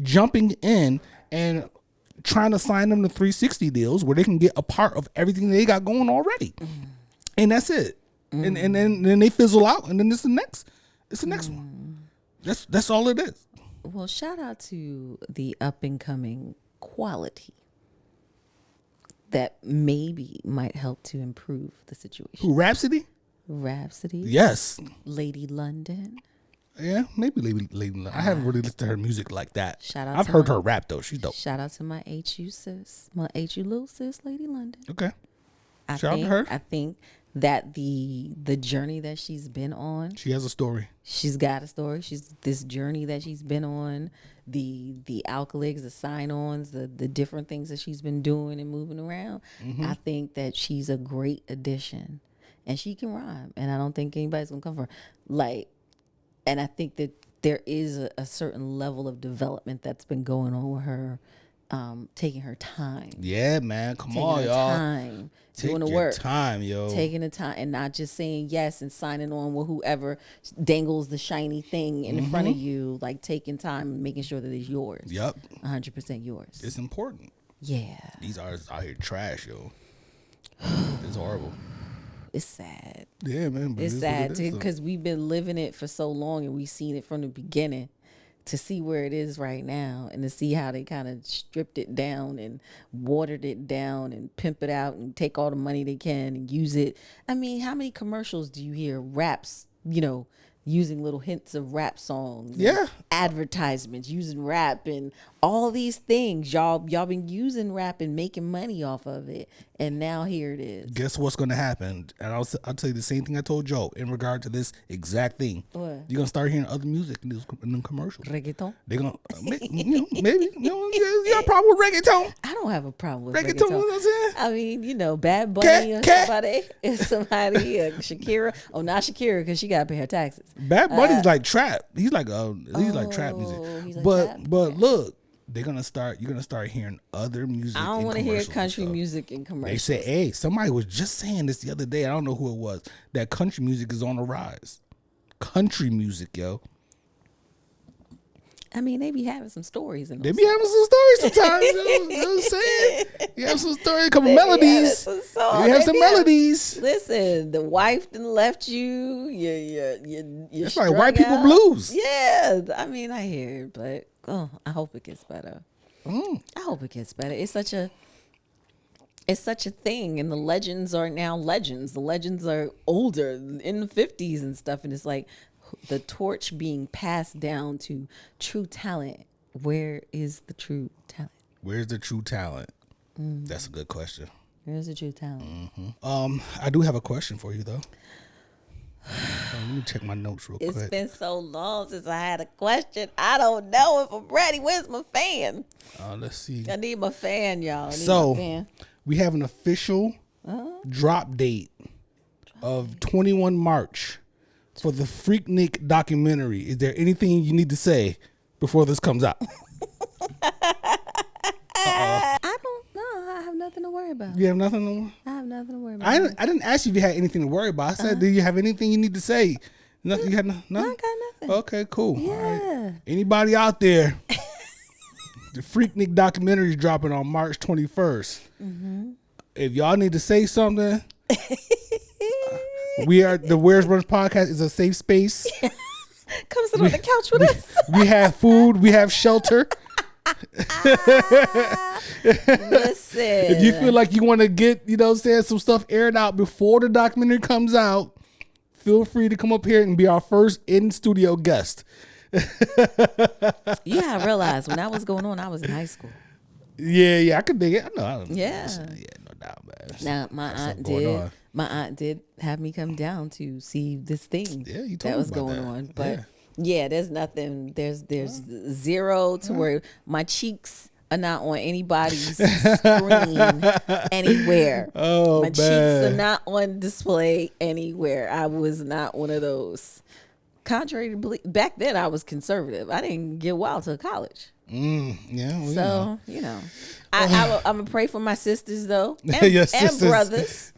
jumping in and trying to sign them to 360 deals where they can get a part of everything they got going already. And that's it. And then they fizzle out, and then it's the next one. That's all it is. Well, shout out to the up and coming quality that maybe might help to improve the situation. Who, Rhapsody? Rhapsody. Yes. Lady London. Yeah, maybe Lady London. I haven't really listened to her music like that. Shout out I've to heard my- her rap though. She's dope. Shout out to my HU sis, my HU little sis, Lady London. Okay. I Shout out to think, her. I think that the journey that she's been on, She has a story. she's got a story. She's this journey that she's been on, the alcoholics, the sign-ons, the different things that she's been doing and moving around. I think that she's a great addition, and she can rhyme. And I don't think anybody's gonna come for her. And I think that there is a certain level of development that's been going on with her, taking her time. Yeah, man. Come Taking on, her y'all. time, Take doing the your work. time, yo. Taking the time and not just saying yes and signing on with whoever dangles the shiny thing in front of you, like taking time and making sure that it's yours. Yep. 100% yours. It's important. Yeah. These artists out here trash, yo. It's horrible. It's sad. Yeah, man. But It's it is what sad it too is, though. because we've been living it for so long and we've seen it from the beginning. To see where it is right now and to see how they kind of stripped it down and watered it down and pimp it out and take all the money they can and use it. I mean, how many commercials do you hear raps, using little hints of rap songs? and Yeah. advertisements using rap and all these things. Y'all been using rap and making money off of it. And now here it is. Guess what's going to happen? And I'll tell you the same thing I told Joe in regard to this exact thing. What? You're going to start hearing other music in them commercials. Reggaeton? They're going to, maybe, you got a problem with reggaeton? I don't have a problem with Reggaeton, reggaeton. you know what I'm saying? I mean, Bad Bunny or Cat. somebody, Shakira. Oh, not Shakira because she got to pay her taxes. Bad Bunny's like trap. He's like trap music. He's like but trap? look, you're gonna start hearing other music. I don't want to hear country music in They commercials. say, hey, somebody was just saying this the other day. I don't know who it was. That country music is on the rise. Country music, yo. I mean, they be having some stories in They those be having some stories sometimes. You know what I'm saying? You have some stories, a couple melodies. Some You songs. have They some be having- melodies. Listen, the wife done left you. You It's like white people blues. Yeah, I mean, I hear it, but I hope it gets better. I hope it gets better. It's such a thing, and the legends are now legends. The legends are older, in the 50s and stuff, and it's like the torch being passed down to true talent. Where is the true talent? Where's the true talent? That's a good question. Where's the true talent? I do have a question for you though. Let me check my notes real It's quick. been so long since I had a question. I don't know if I'm ready. Where's my fan? Let's see. I need my fan, y'all. I need So my fan. we have an official drop date of 21 March for the Freaknik documentary. Is there anything you need to say before this comes out? I don't know. I have nothing to worry about. You have nothing to worry? I have nothing to worry about. I didn't ask you if you had anything to worry about. I said, do you have anything you need to say? Nothing. You had nothing? I got nothing. Okay, cool. All right. Yeah. Anybody out there? The Freaknik documentary is dropping on March 21st. If y'all need to say something, we are the Where's Brunch podcast is a safe space. Come sit on the couch with us. We have food. We have shelter. Listen. If you feel like you want to get, saying some stuff aired out before the documentary comes out, feel free to come up here and be our first in-studio guest. Yeah, I realized when that was going on, I was in high school. Yeah, I could dig it. I know. Yeah. No doubt, man. Now my aunt did have me come down to see this thing that was going on. But yeah, there's nothing. There's zero to where my cheeks are not on anybody's screen anywhere. Oh, my cheeks are not on display anywhere. I was not one of those. Contrary to belief, back then I was conservative. I didn't get wild till college. So I'm gonna pray for my sisters though, and brothers,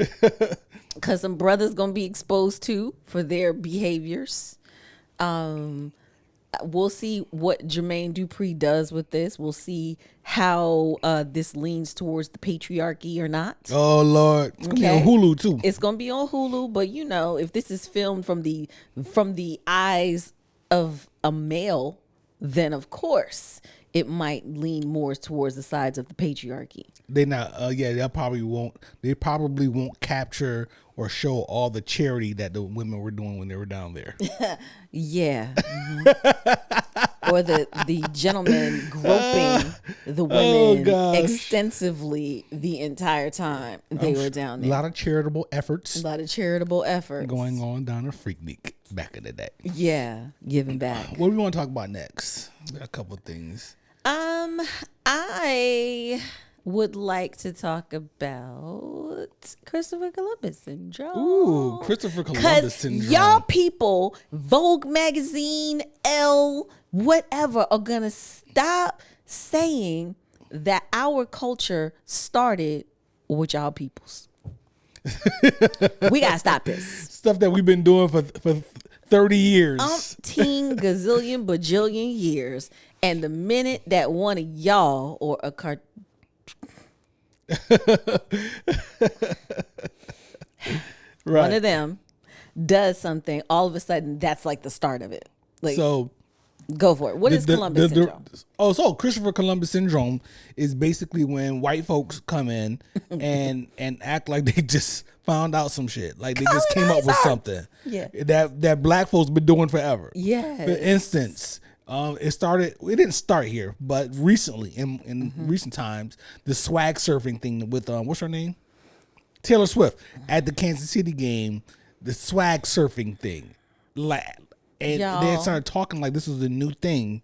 because some brothers gonna be exposed too for their behaviors. We'll see what Jermaine Dupri does with this. We'll see how this leans towards the patriarchy or not. Oh Lord, it's gonna be on Hulu too. It's gonna be on Hulu, but if this is filmed from the eyes of a male, then of course it might lean more towards the sides of the patriarchy. They not, they probably won't capture or show all the charity that the women were doing when they were down there. Yeah. Mm-hmm. Or the gentleman groping the women extensively the entire time they were down there. A lot of charitable efforts. Going on down in Freaknik back in the day. Yeah, giving back. What do we want to talk about next? A couple of things. I would like to talk about Christopher Columbus syndrome. Ooh, Christopher Columbus syndrome. Y'all people, Vogue magazine, Elle, whatever, are gonna stop saying that our culture started with y'all peoples. We gotta stop this. Stuff that we've been doing for 30 years. Umpteen gazillion bajillion years. And the minute that one of y'all or a one of them does something, all of a sudden that's like the start of it. Like, so go for it. What is Columbus syndrome? So Christopher Columbus syndrome is basically when white folks come in and act like they just found out some shit. Like they just came up with something. Yeah. That black folks been doing forever. Yeah. For instance, it didn't start here, but recently in recent times, the swag surfing thing with what's her name? Taylor Swift at the Kansas City game, the swag surfing thing. And they started talking like this was a new thing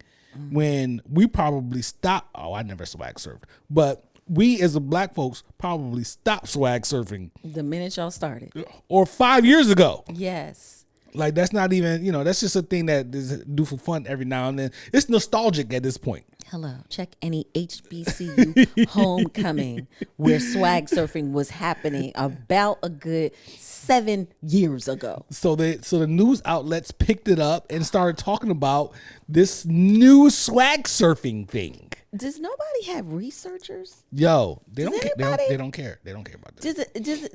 when we probably stopped. Oh, I never swag surfed, but we as the black folks probably stopped swag surfing the minute y'all started, or 5 years ago. Yes. Like that's not even, that's just a thing that is do for fun every now and then. It's nostalgic at this point. Hello, check any HBCU homecoming where swag surfing was happening about a good 7 years ago. So the news outlets picked it up and started talking about this new swag surfing thing. Does nobody have researchers? Yo, they don't care. They don't care. They don't care about this.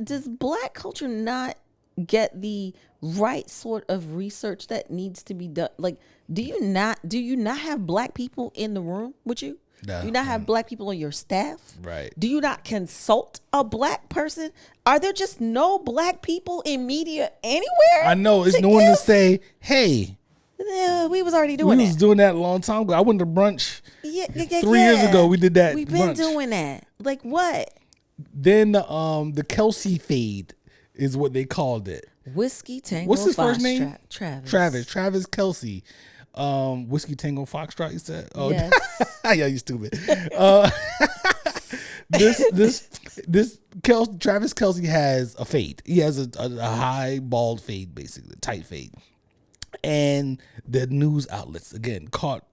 Does black culture not get the right sort of research that needs to be done? Like, do you not have black people in the room with you? No. Do you not have black people on your staff? Right. Do you not consult a black person? Are there just no black people in media anywhere? I know. It's no one to say, hey. Yeah, we was already doing that. We was doing that a long time ago. I went to brunch 3 years ago. We did that. We've been doing that. Like what? Then the Kelsey fade is what they called it. Whiskey Tango. What's his first name? Travis. Travis Kelsey. Whiskey Tango Foxtrot, you said? Oh, yes. Yeah, you stupid. Travis Kelsey has a fade. He has a high bald fade, basically, tight fade. And the news outlets again caught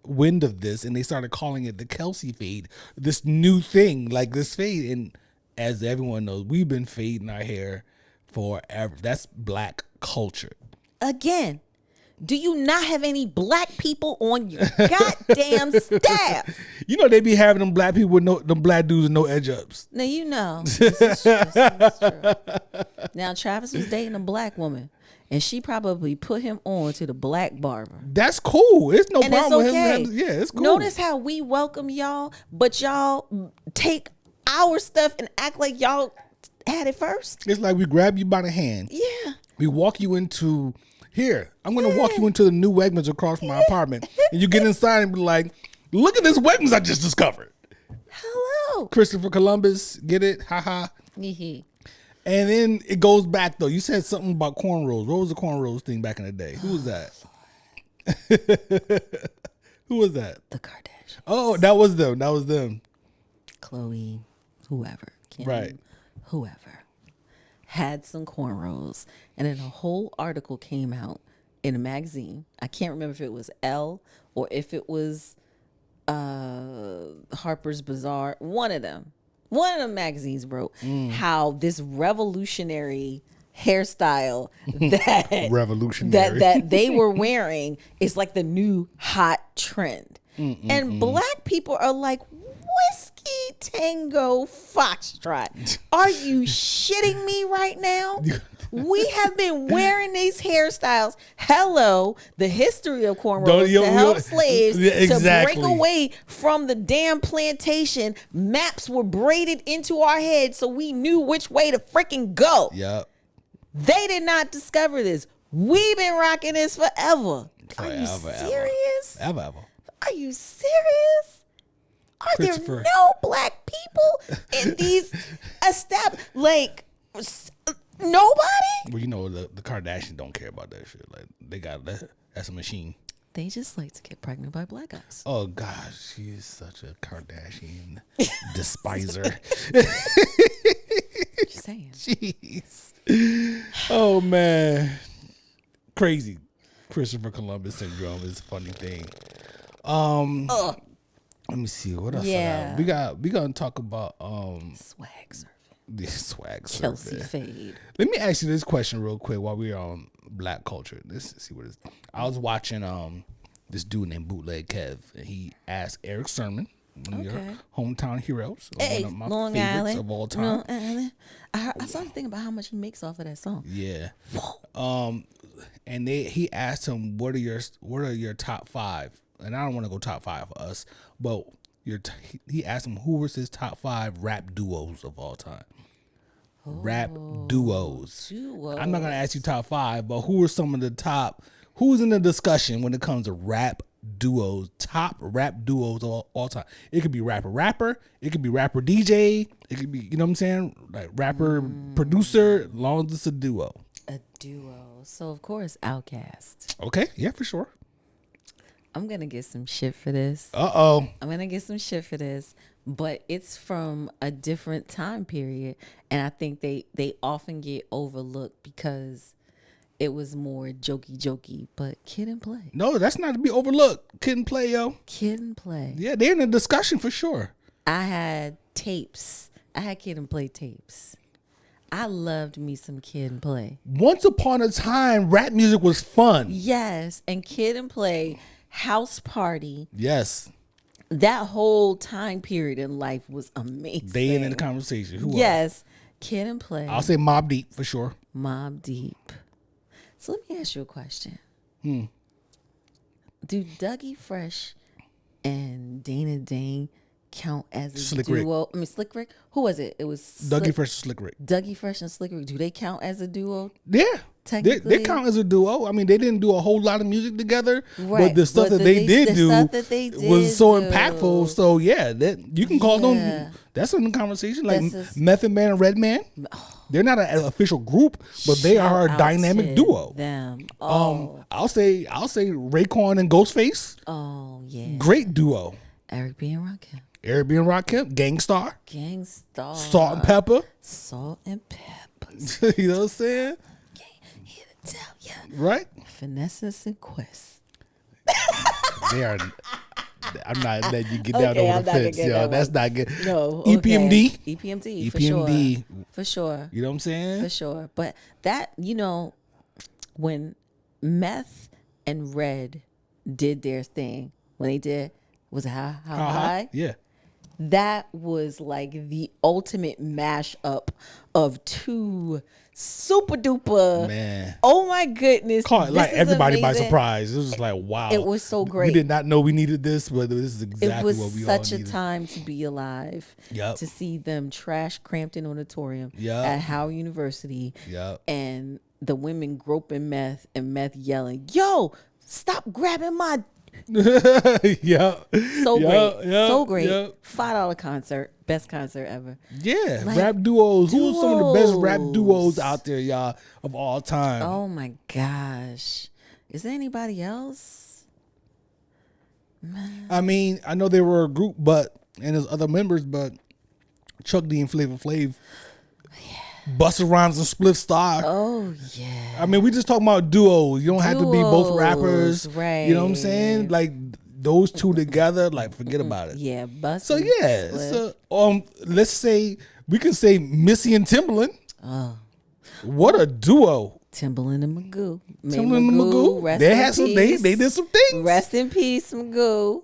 wind of this, and they started calling it the Kelsey fade. This new thing, like this fade. And as everyone knows, we've been fading our hair forever. That's black culture. Again, do you not have any black people on your goddamn staff? You know they be having them black people with them black dudes with no edge ups. Now this is true. Now Travis was dating a black woman, and she probably put him on to the black barber. That's cool. It's no And problem it's okay. with him. Yeah, it's cool. Notice how we welcome y'all, but y'all take our stuff and act like y'all had it first. It's like we grab you by the hand. Yeah. We walk you into here. I'm gonna walk you into the new Wegmans across from my apartment, and you get inside and be like, "Look at this Wegmans I just discovered." Hello, Christopher Columbus, get it? Haha. And then it goes back though. You said something about cornrows. What was the cornrows thing back in the day? Who was that? Who was that? The Kardashians. Oh, that was them. That was them. Chloe, whoever, Kim, Right. whoever, had some cornrows, and then a whole article came out in a magazine. I can't remember if it was Elle or if it was Harper's Bazaar. One of them magazines wrote how this revolutionary hairstyle that they were wearing is like the new hot trend. And black people are like, whiskey tango foxtrot. Are you shitting me right now? We have been wearing these hairstyles. Hello, the history of cornrows to help slaves to break away from the damn plantation. Maps were braided into our heads so we knew which way to freaking go. Yep. They did not discover this. We've been rocking this forever. Are you serious? Ever. Are you serious? Are there no black people in these nobody? Well, you know the Kardashians don't care about that shit. Like they got that. That's a machine. They just like to get pregnant by black guys. Oh gosh, she is such a Kardashian despiser. Just saying. Jeez. Oh man, crazy. Christopher Columbus syndrome is a funny thing. Let me see what else. Yeah. We gonna talk about Swag surfing. the swag surfing. Chelsea fade. Let me ask you this question real quick while we're on black culture. Let's see what it is. I was watching this dude named Bootleg Kev, and he asked Eric Sermon, one of your hometown heroes, one of my Long favorites Island of all time. Long Island. I saw the thing about how much he makes off of that song. Yeah. And he asked him, what are your top five? And I don't want to go top five for us, but he asked him who was his top five rap duos of all time. Rap duos. I'm not gonna ask you top five, but who are some of the top? Who's in the discussion when it comes to rap duos? Top rap duos of all time. It could be rapper. It could be rapper DJ. It could be, you know what I'm saying, like rapper producer. As long as it's a duo. A duo. So of course, Outkast. Okay, yeah, for sure. I'm gonna get some shit for this. I'm gonna get some shit for this, but it's from a different time period, and I think they often get overlooked because it was more jokey. But Kid and Play. No, that's not to be overlooked. Kid and Play, yo. Kid and Play. Yeah, they're in the discussion for sure. I had tapes. I had Kid and Play tapes. I loved me some Kid and Play. Once upon a time, rap music was fun. Yes, and Kid and Play. House Party. Yes. That whole time period in life was amazing. They in the conversation. Who yes. Kid and Play. I'll say Mobb Deep for sure. Mobb Deep. So let me ask you a question. Do Dougie Fresh and Dana Dane count as a Slick duo? Rick. I mean, Slick Rick? Who was it? It was Dougie Fresh and Slick Rick. Dougie Fresh and Slick Rick. Do they count as a duo? Yeah. Technically, they count as a duo. I mean, they didn't do a whole lot of music together, right. but the stuff that they did was so impactful. So yeah, that you can call them. That's in the conversation. Like Method Man and Redman, they're not an official group, but they are a dynamic duo. Them. I'll say Raekwon and Ghostface. Oh yeah, great duo. Eric B and Rakim. Eric B and Rakim, Gangstar. Salt and Pepper. You know what I'm saying? Here to tell ya. Right? Finesses and Quest. They are. I'm not letting you get down over the fence, yo. That's not good. No. EPMD. EPMD. For sure. You know what I'm saying? For sure. But that, when Meth and Red did their thing, when they did, was it How High? Yeah. That was like the ultimate mashup of two super duper. Man. Oh my goodness. Caught like everybody by amazing. surprise. It was just like, wow. It was so great. We did not know we needed this, but this is It exactly was what we all such a needed. time to be alive. Yep. To see them trash Crampton Auditorium Yep. at Howard University. Yep. And the women groping meth and meth yelling, "Yo, stop grabbing my..." Yeah. So Yep, great. yep, So great. yep. $5 concert. Best concert ever. Yeah, Like, rap duos. Who's some of the best rap duos. duos out there, y'all, of all time? Oh my gosh. Is there anybody else? I mean, I know they were a group, and there's other members, but Chuck D and Flavor Flav, Busta Rhymes and Spliff Star. Oh yeah. I mean, we just talking about duos. You don't have to be both Duos, rappers, right. You know what I'm saying? Like those two together, like forget about it. Yeah, Busta. So yeah, so let's say we can say Missy and Timbaland. Oh, What a duo! Timbaland and Magoo. Timbaland and Magoo. Rest They in had some. peace. They did some things. Rest in peace, Magoo.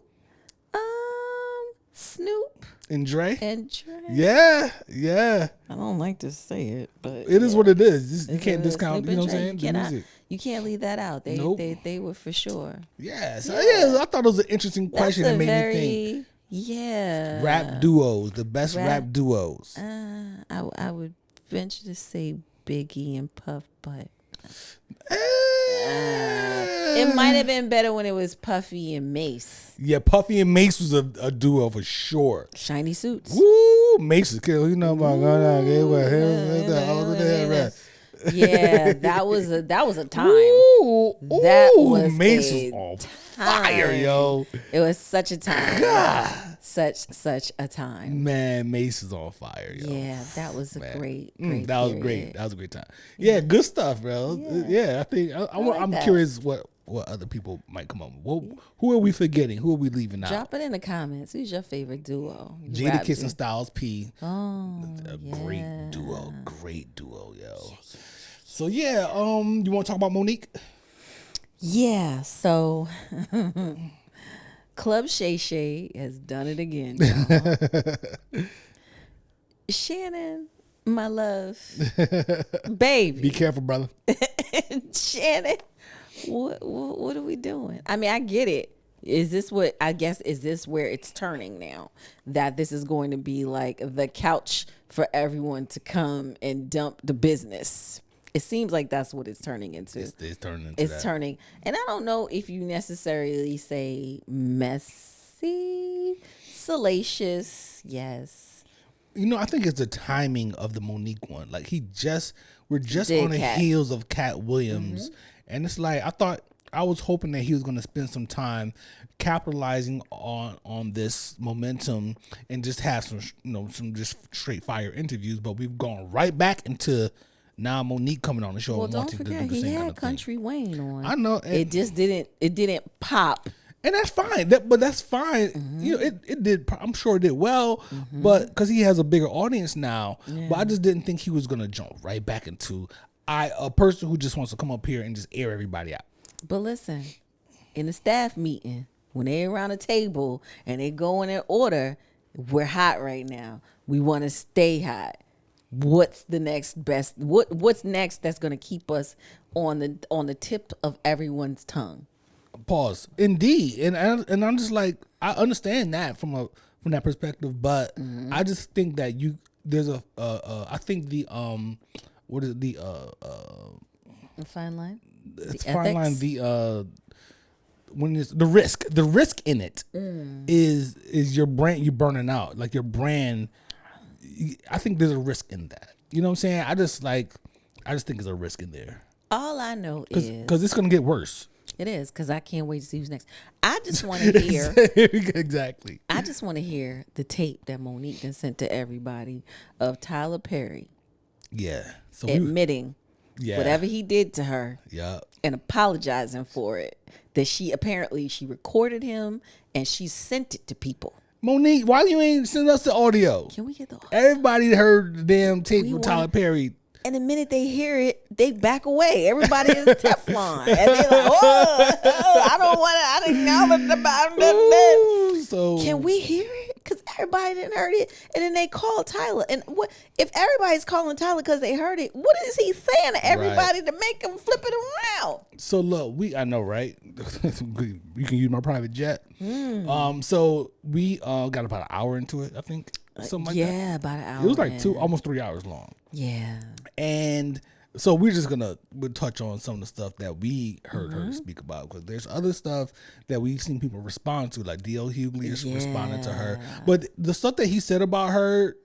Snoop And Dre. and Dre. Yeah. I don't like to say it, but It is what it is. You It's can't a discount. Snoop You know and what I'm Dre. saying? The Cannot- music. You can't leave that out. They Nope. they were for sure. Yeah. So yeah, I thought it was an interesting question That's that a made very, me think. yeah. Rap duos, the best rap Rap- duos. I would venture to say Biggie and Puff, but it might have been better when it was Puffy and Mace. Yeah, Puffy and Mace was a duo for sure. Shiny suits. Woo, Mace is kill. You know about that. Yeah, that was a time. Ooh, That was Mace a was on fire, time. yo. It was such a time. Such a time. Man, Mace is on fire, yo. Yeah, that was a Man. great That was period. great. That was a great time. Yeah, good stuff, bro. Yeah, I think I'm that. curious what other people might come up with. Who are we forgetting? Who are we leaving out? Drop it in the comments. Who's your favorite duo? Jada Rap Kiss and duo. Styles P. Oh, A yeah. great duo. Great duo, yo. So yeah, you want to talk about Monique? Yeah, so Club Shay Shay has done it again. y'all. Shannon, my love, baby. Be careful, brother. Shannon, what are we doing? I mean, I get it. Is this where it's turning now? That this is going to be like the couch for everyone to come and dump the business. It seems like that's what it's turning into. It's turning into that. Turning. And I don't know if you necessarily say messy, salacious. Yes. You know, I think it's the timing of the Monique one. Like we're just Did on the Cat. heels of Cat Williams, and it's like I was hoping that he was going to spend some time capitalizing on this momentum and just have some just straight fire interviews. But we've gone right back into now Monique coming on the show. Well, and don't wanting to do forget the he same had kind of thing. Country Wayne on. I know, It just didn't pop. and that's fine. But that's fine. You know, it did. I'm sure it did well, but because he has a bigger audience now. Yeah. But I just didn't think he was gonna jump right back into a person who just wants to come up here and just air everybody out. But listen, in the staff meeting, when they around the table and they go in their order, we're hot right now. We want to stay hot. What's the next best? What's next that's going to keep us on the tip of everyone's tongue? Pause. Indeed, and I'm just like, I understand that from that perspective, but I just think that there's I think the what is it, the The fine line. it's The fine line, ethics? the when it's the risk in it is your brand, you burning out, like your brand. I think there's a risk in that. You know what I'm saying? I just think there's a risk in there All I know is because it's gonna get worse. it is because I can't wait to see who's next. I just want to hear. Exactly. I just want to hear the tape that Monique then sent to everybody of Tyler Perry Yeah. So admitting yeah. whatever he did to her Yeah. and apologizing for it. That she recorded him and she sent it to people. Monique, why you ain't send us the audio? Can we get the? Everybody heard the damn tape We with want- Tyler Perry. And the minute they hear it, they back away. Everybody is Teflon, and they like, "Oh, I don't want to. I didn't know about that." Ooh, so Can we hear it? Because everybody nobody didn't heard it. And then they called Tyler. And what if everybody's calling Tyler because they heard it? What is he saying to everybody to make him flip it around? So look, I know, right? You can use my private jet. So we got about an hour into it, I think. Something like that. Yeah, about an hour. It was like almost 3 hours long. Yeah. And so we're just we'll touch on some of the stuff that we heard her speak about, because there's other stuff that we've seen people respond to, like D.L. Hughley is responding to her. But the stuff that he said about her,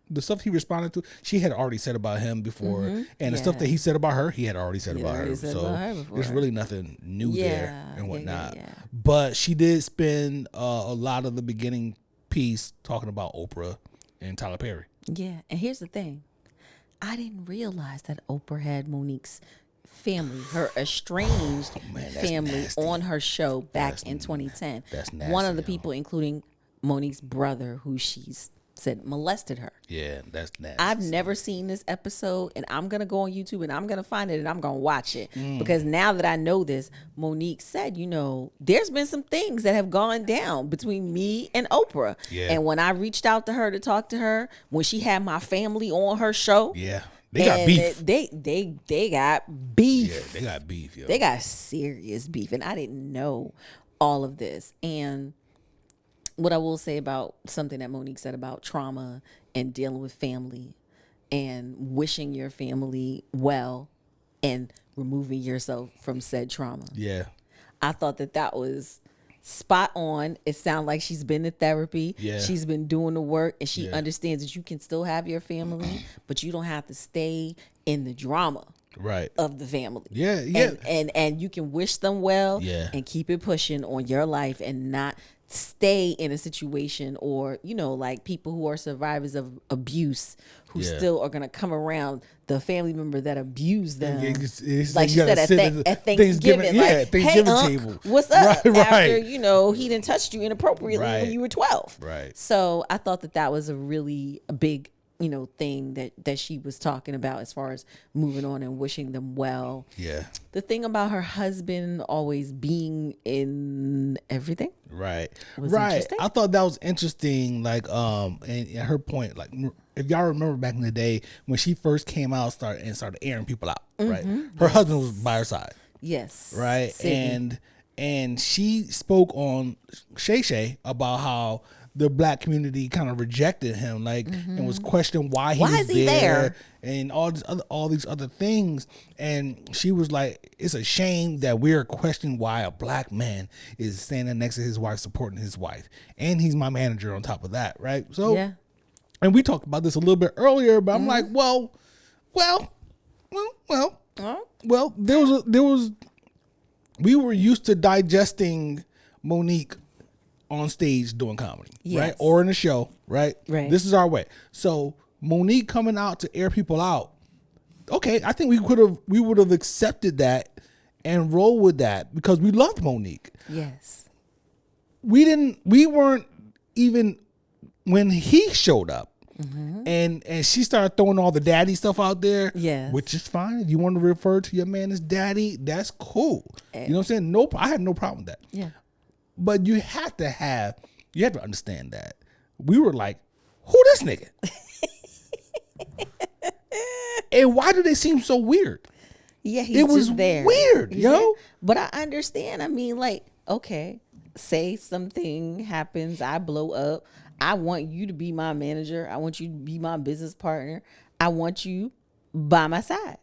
the stuff he responded to, she had already said about him before. And the stuff that he said about her, he had already said about her. So there's really nothing new there and whatnot. But she did spend a lot of the beginning piece talking about Oprah and Tyler Perry. Yeah. And here's the thing. I didn't realize that Oprah had Monique's family, her estranged family, nasty. on her show back in 2010. That's nasty. One of the people, including Monique's brother, who she's said molested her. Yeah, that's nasty. I've never seen this episode, and I'm going to go on YouTube and I'm going to find it and I'm going to watch it. Because now that I know this, Monique said, there's been some things that have gone down between me and Oprah. Yeah. And when I reached out to her to talk to her, when she had my family on her show. Yeah. They got beef. They got beef. Yeah, they got beef, yo. They got serious beef. And I didn't know all of this. And what I will say about something that Monique said about trauma and dealing with family and wishing your family well and removing yourself from said trauma. Yeah. I thought that was spot on. It sounded like she's been to therapy. Yeah. She's been doing the work, and she understands that you can still have your family, but you don't have to stay in the drama. Right. Of the family. Yeah, yeah. And you can wish them well and keep it pushing on your life and not stay in a situation, or like people who are survivors of abuse who still are going to come around the family member that abused them. It's like she said at Thanksgiving, like, Thanksgiving hey, table. What's up? Right. After he done touched you inappropriately when you were 12. Right. So I thought that was a really big thing that she was talking about as far as moving on and wishing them well. Yeah. The thing about her husband always being in everything. Right. Was right. interesting. I thought that was interesting. Like, and her point, like, if y'all remember back in the day when she first came out, started airing people out, right? Her husband was by her side. Yes. Right. Sydney. And she spoke on Shay Shay about how the black community kind of rejected him, like, and was questioning why he was there and all these other things. And she was like, it's a shame that we're questioning why a black man is standing next to his wife, supporting his wife. And he's my manager on top of that, right? So, and we talked about this a little bit earlier, but I'm like, well, we were used to digesting Monique on stage doing comedy, right? Or in a show, right? Right. This is our way. So Monique coming out to air people out, okay, I think we would have accepted that and roll with that because we loved Monique. Yes. We weren't even when he showed up. And she started throwing all the daddy stuff out there, which is fine. If you want to refer to your man as daddy, that's cool. You know what I'm saying? Nope, I have no problem with that. Yeah. But you have to understand that we were like, who this nigga? And why do they seem so weird? Yeah, it was there. Weird, yo. But I understand. I mean, like, okay, say something happens, I blow up. I want you to be my manager. I want you to be my business partner. I want you by my side.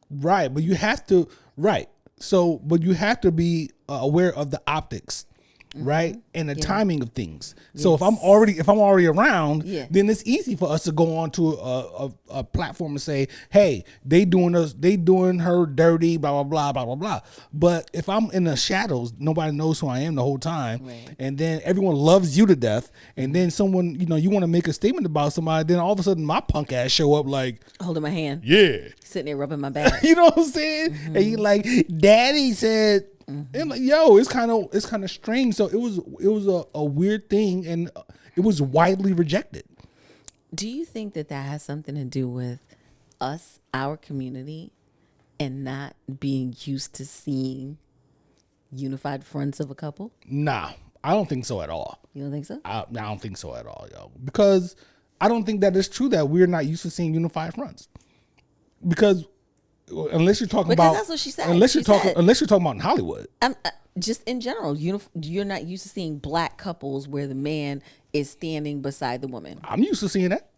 Right, but you have to but you have to be aware of the optics, right, and the timing of things. So if I'm already around, then it's easy for us to go on to a platform and say, hey, they doing her dirty, blah blah blah blah blah blah. But if I'm in the shadows, nobody knows who I am the whole time, and then everyone loves you to death, and then someone you want to make a statement about somebody, then all of a sudden my punk ass show up like holding my hand, sitting there rubbing my back. You know what I'm saying? And you like, daddy said. And like, yo, it's kind of strange. So it was a weird thing, and it was widely rejected. Do you think that has something to do with us, our community, and not being used to seeing unified fronts of a couple? Nah, I don't think so at all. You don't think so? I don't think so at all, yo. Because I don't think that it's true that we're not used to seeing unified fronts. Because unless you're talking about, that's what she said. Unless you're talking about in Hollywood. Just in general, you're not used to seeing black couples where the man is standing beside the woman. I'm used to seeing that.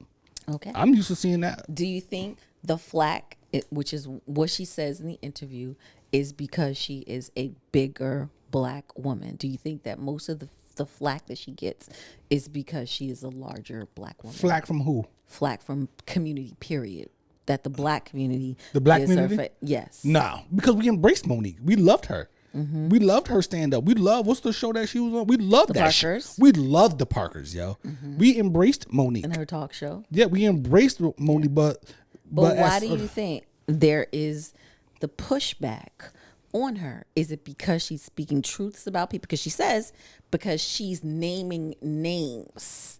Okay. I'm used to seeing that. Do you think the flack, which is what she says in the interview, is because she is a bigger black woman? Do you think that most of the flack that she gets is because she is a larger black woman? Flack from who? Flack from community, period. That the black community. The black community? Yes. No, because we embraced Monique. We loved her. Mm-hmm. We loved her stand up. We loved, what's the show that she was on? We loved that. Parkers. We loved the Parkers, yo. Mm-hmm. We embraced Monique. In her talk show. Yeah, we embraced Monique, but why do you think there is the pushback on her? Is it because she's speaking truths about people? Because she says, because she's naming names.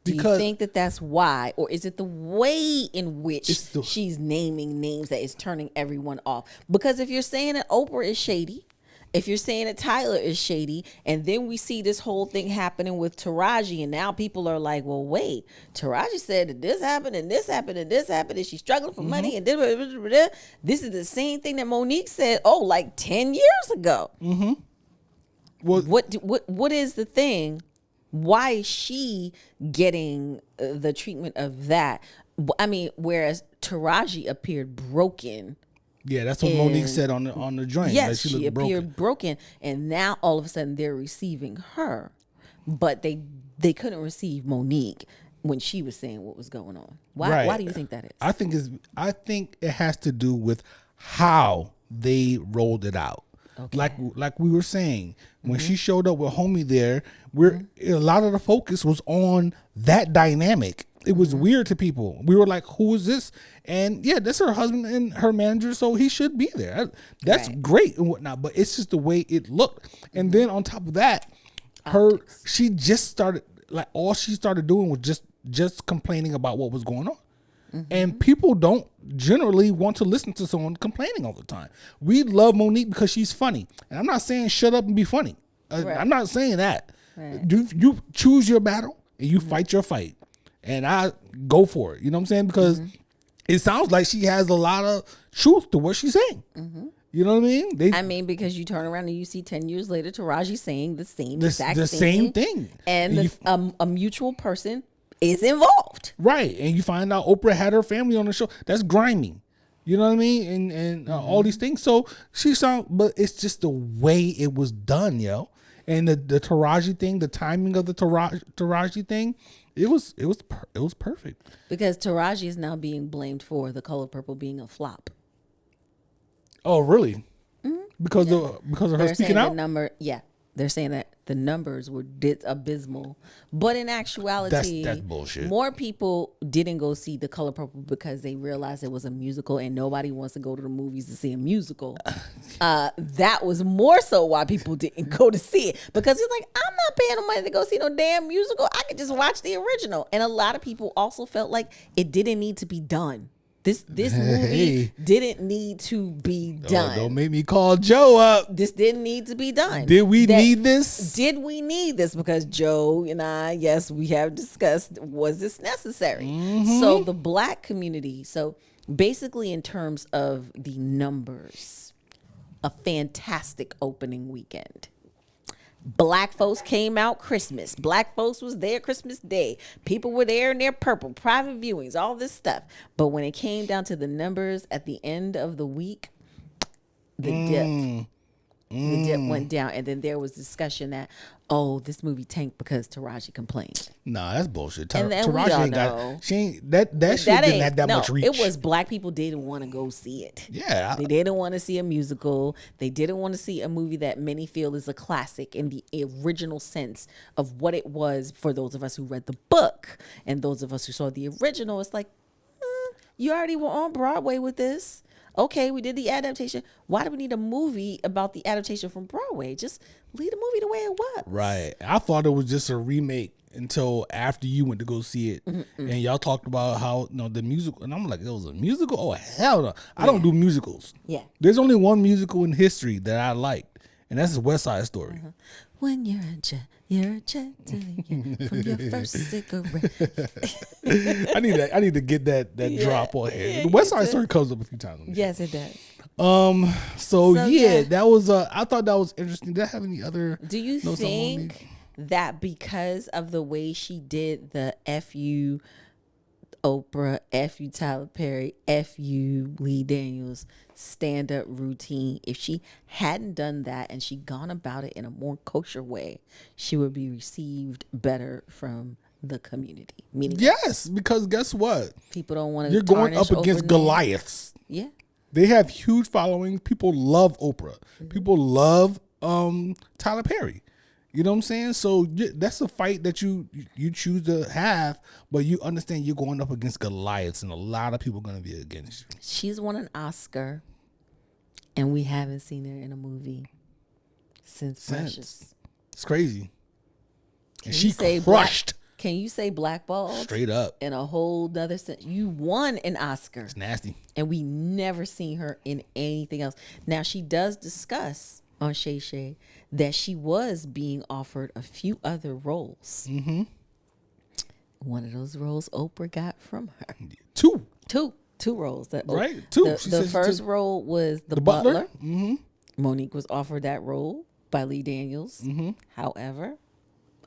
Do you think that that's why? Or is it the way in which she's naming names that is turning everyone off? Because if you're saying that Oprah is shady, if you're saying that Tyler is shady, and then we see this whole thing happening with Taraji, and now people are like, well, wait, Taraji said that this happened, and this happened, and this happened, and she's struggling for money, and this is the same thing that Monique said, like 10 years ago. Mm-hmm. Well, what is the thing? Why is she getting the treatment of that? I mean, whereas Taraji appeared broken. Yeah, that's what Monique said on the joint. Yes, she appeared broken, and now all of a sudden they're receiving her, but they couldn't receive Monique when she was saying what was going on. Why? Right. Why do you think that is? I think it has to do with how they rolled it out. Okay. Like we were saying, when she showed up with Homie there, a lot of the focus was on that dynamic. It was weird to people. We were like, who is this? And yeah, that's her husband and her manager, so he should be there. That's great and whatnot, but it's just the way it looked. And then on top of that, she just started, like, all she started doing was just complaining about what was going on. Mm-hmm. And people don't generally want to listen to someone complaining all the time. We love Monique because she's funny. And I'm not saying shut up and be funny. I'm not saying that. Right. You choose your battle and you fight your fight. And I go for it. You know what I'm saying? Because it sounds like she has a lot of truth to what she's saying. Mm-hmm. You know what I mean? Because you turn around and you see 10 years later, Taraji saying the same thing. And a mutual person is involved. Right. And you find out Oprah had her family on the show. That's grimy. You know what I mean? And all these things. So but it's just the way it was done, yo. And the Taraji thing, the timing of the Taraji thing, it was perfect. Because Taraji is now being blamed for The Color Purple being a flop. Oh, really? Mm-hmm. Because of her speaking out? They're saying that the numbers were abysmal. But in actuality, that's bullshit. More people didn't go see The Color Purple because they realized it was a musical and nobody wants to go to the movies to see a musical. That was more so why people didn't go to see it. Because it's like, I'm not paying no money to go see no damn musical. I could just watch the original. And a lot of people also felt like it didn't need to be done. This movie didn't need to be done. Don't make me call Joe up. This didn't need to be done. Did we need this? Did we need this? Because Joe and I, yes, we have discussed, was this necessary? Mm-hmm. So the black community, so basically in terms of the numbers, a fantastic opening weekend. Black folks came out Christmas. Black folks was there Christmas Day. People were there in their purple, private viewings, all this stuff. But when it came down to the numbers at the end of the week, the dip went down. And then there was discussion that, this movie tanked because Taraji complained. Nah, that's bullshit. And then Taraji ain't got, she ain't, that shit didn't have that much reach. It was black people didn't want to go see it. Yeah. They didn't want to see a musical. They didn't want to see a movie that many feel is a classic in the original sense of what it was for those of us who read the book and those of us who saw the original. It's like, you already were on Broadway with this. Okay, we did the adaptation. Why do we need a movie about the adaptation from Broadway? Just leave the movie the way it was. Right. I thought it was just a remake until after you went to go see it. Mm-mm. And y'all talked about how, the musical. And I'm like, it was a musical? Oh, hell no. I don't do musicals. Yeah. There's only one musical in history that I liked. and that's his West Side Story. When you're a jet from your first cigarette. I need to get that drop on here. Yeah, The West Side too. Story comes up a few times. Yes, it does. So yeah. that was I thought that was interesting. Did I have any other? Do you notes on Monique? think that because of the way she did the F.U. Oprah, F.U. Tyler Perry, F.U. Lee Daniels stand-up routine, if she hadn't done that and she gone about it in a more kosher way, she would be received better from the community? Meaning, Yes, because guess what? people don't want to. You're going up against Goliaths. Yeah. They have huge followings. People love Oprah. People love Tyler Perry. You know what I'm saying? So that's a fight that you choose to have, but you understand you're going up against Goliaths, and a lot of people are going to be against you. She's won an Oscar, and we haven't seen her in a movie since Precious. It's crazy. And Can she you say crushed. Can you say blackballed? Straight up. In a whole nother sense. You won an Oscar. It's nasty. And we never seen her in anything else. Now, she does discuss on Shay Shay that she was being offered a few other roles. Mm-hmm. One of those roles Oprah got from her. Two roles. Right? Two. The first role was the butler. Mm-hmm. Monique was offered that role by Lee Daniels. Mm-hmm. However,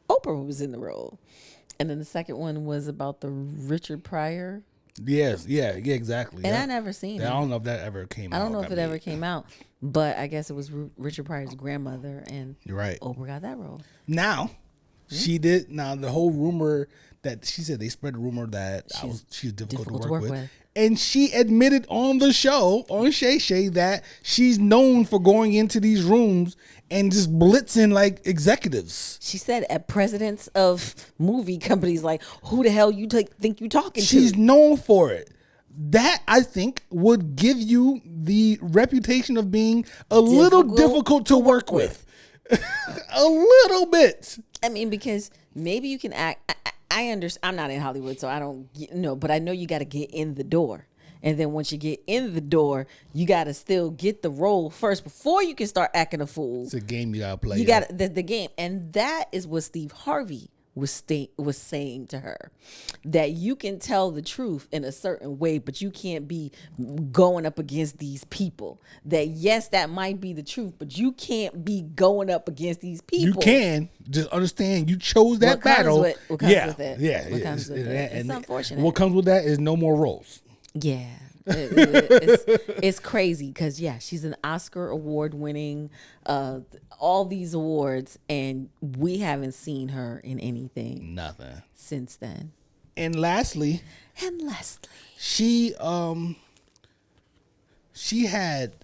Oprah was in the role. And then the second one was about the Richard Pryor. Yes, yeah, exactly. And I never seen it. I don't know if that ever came out. I don't know if it ever came out, but I guess it was Richard Pryor's grandmother, and You're right. Oprah got that role. Now, she did. Now, the whole rumor that she said, they spread a rumor that she's difficult to work with. And she admitted on the show, on Shay Shay, that she's known for going into these rooms and just blitzing like executives. She said at presidents of movie companies, like, who the hell you think you talking to? She's known for it. That, I think, would give you the reputation of being a little difficult to work with. A little bit. I mean, because maybe you can act. I understand. I'm not in Hollywood, so I don't know. But I know you got to get in the door, and then once you get in the door, you got to still get the role first before you can start acting a fool. It's a game you got to play. You got the game, and that is what Steve Harvey was saying to her, that you can tell the truth in a certain way, but you can't be going up against these people. That yes, that might be the truth, but you can't be going up against these people. You can just understand you chose that battle. What comes with it? Yeah, What comes with it? It's unfortunate. What comes with that is no more roles. Yeah. It's crazy because she's an Oscar award winning all these awards, and we haven't seen her in anything since then. And lastly, she had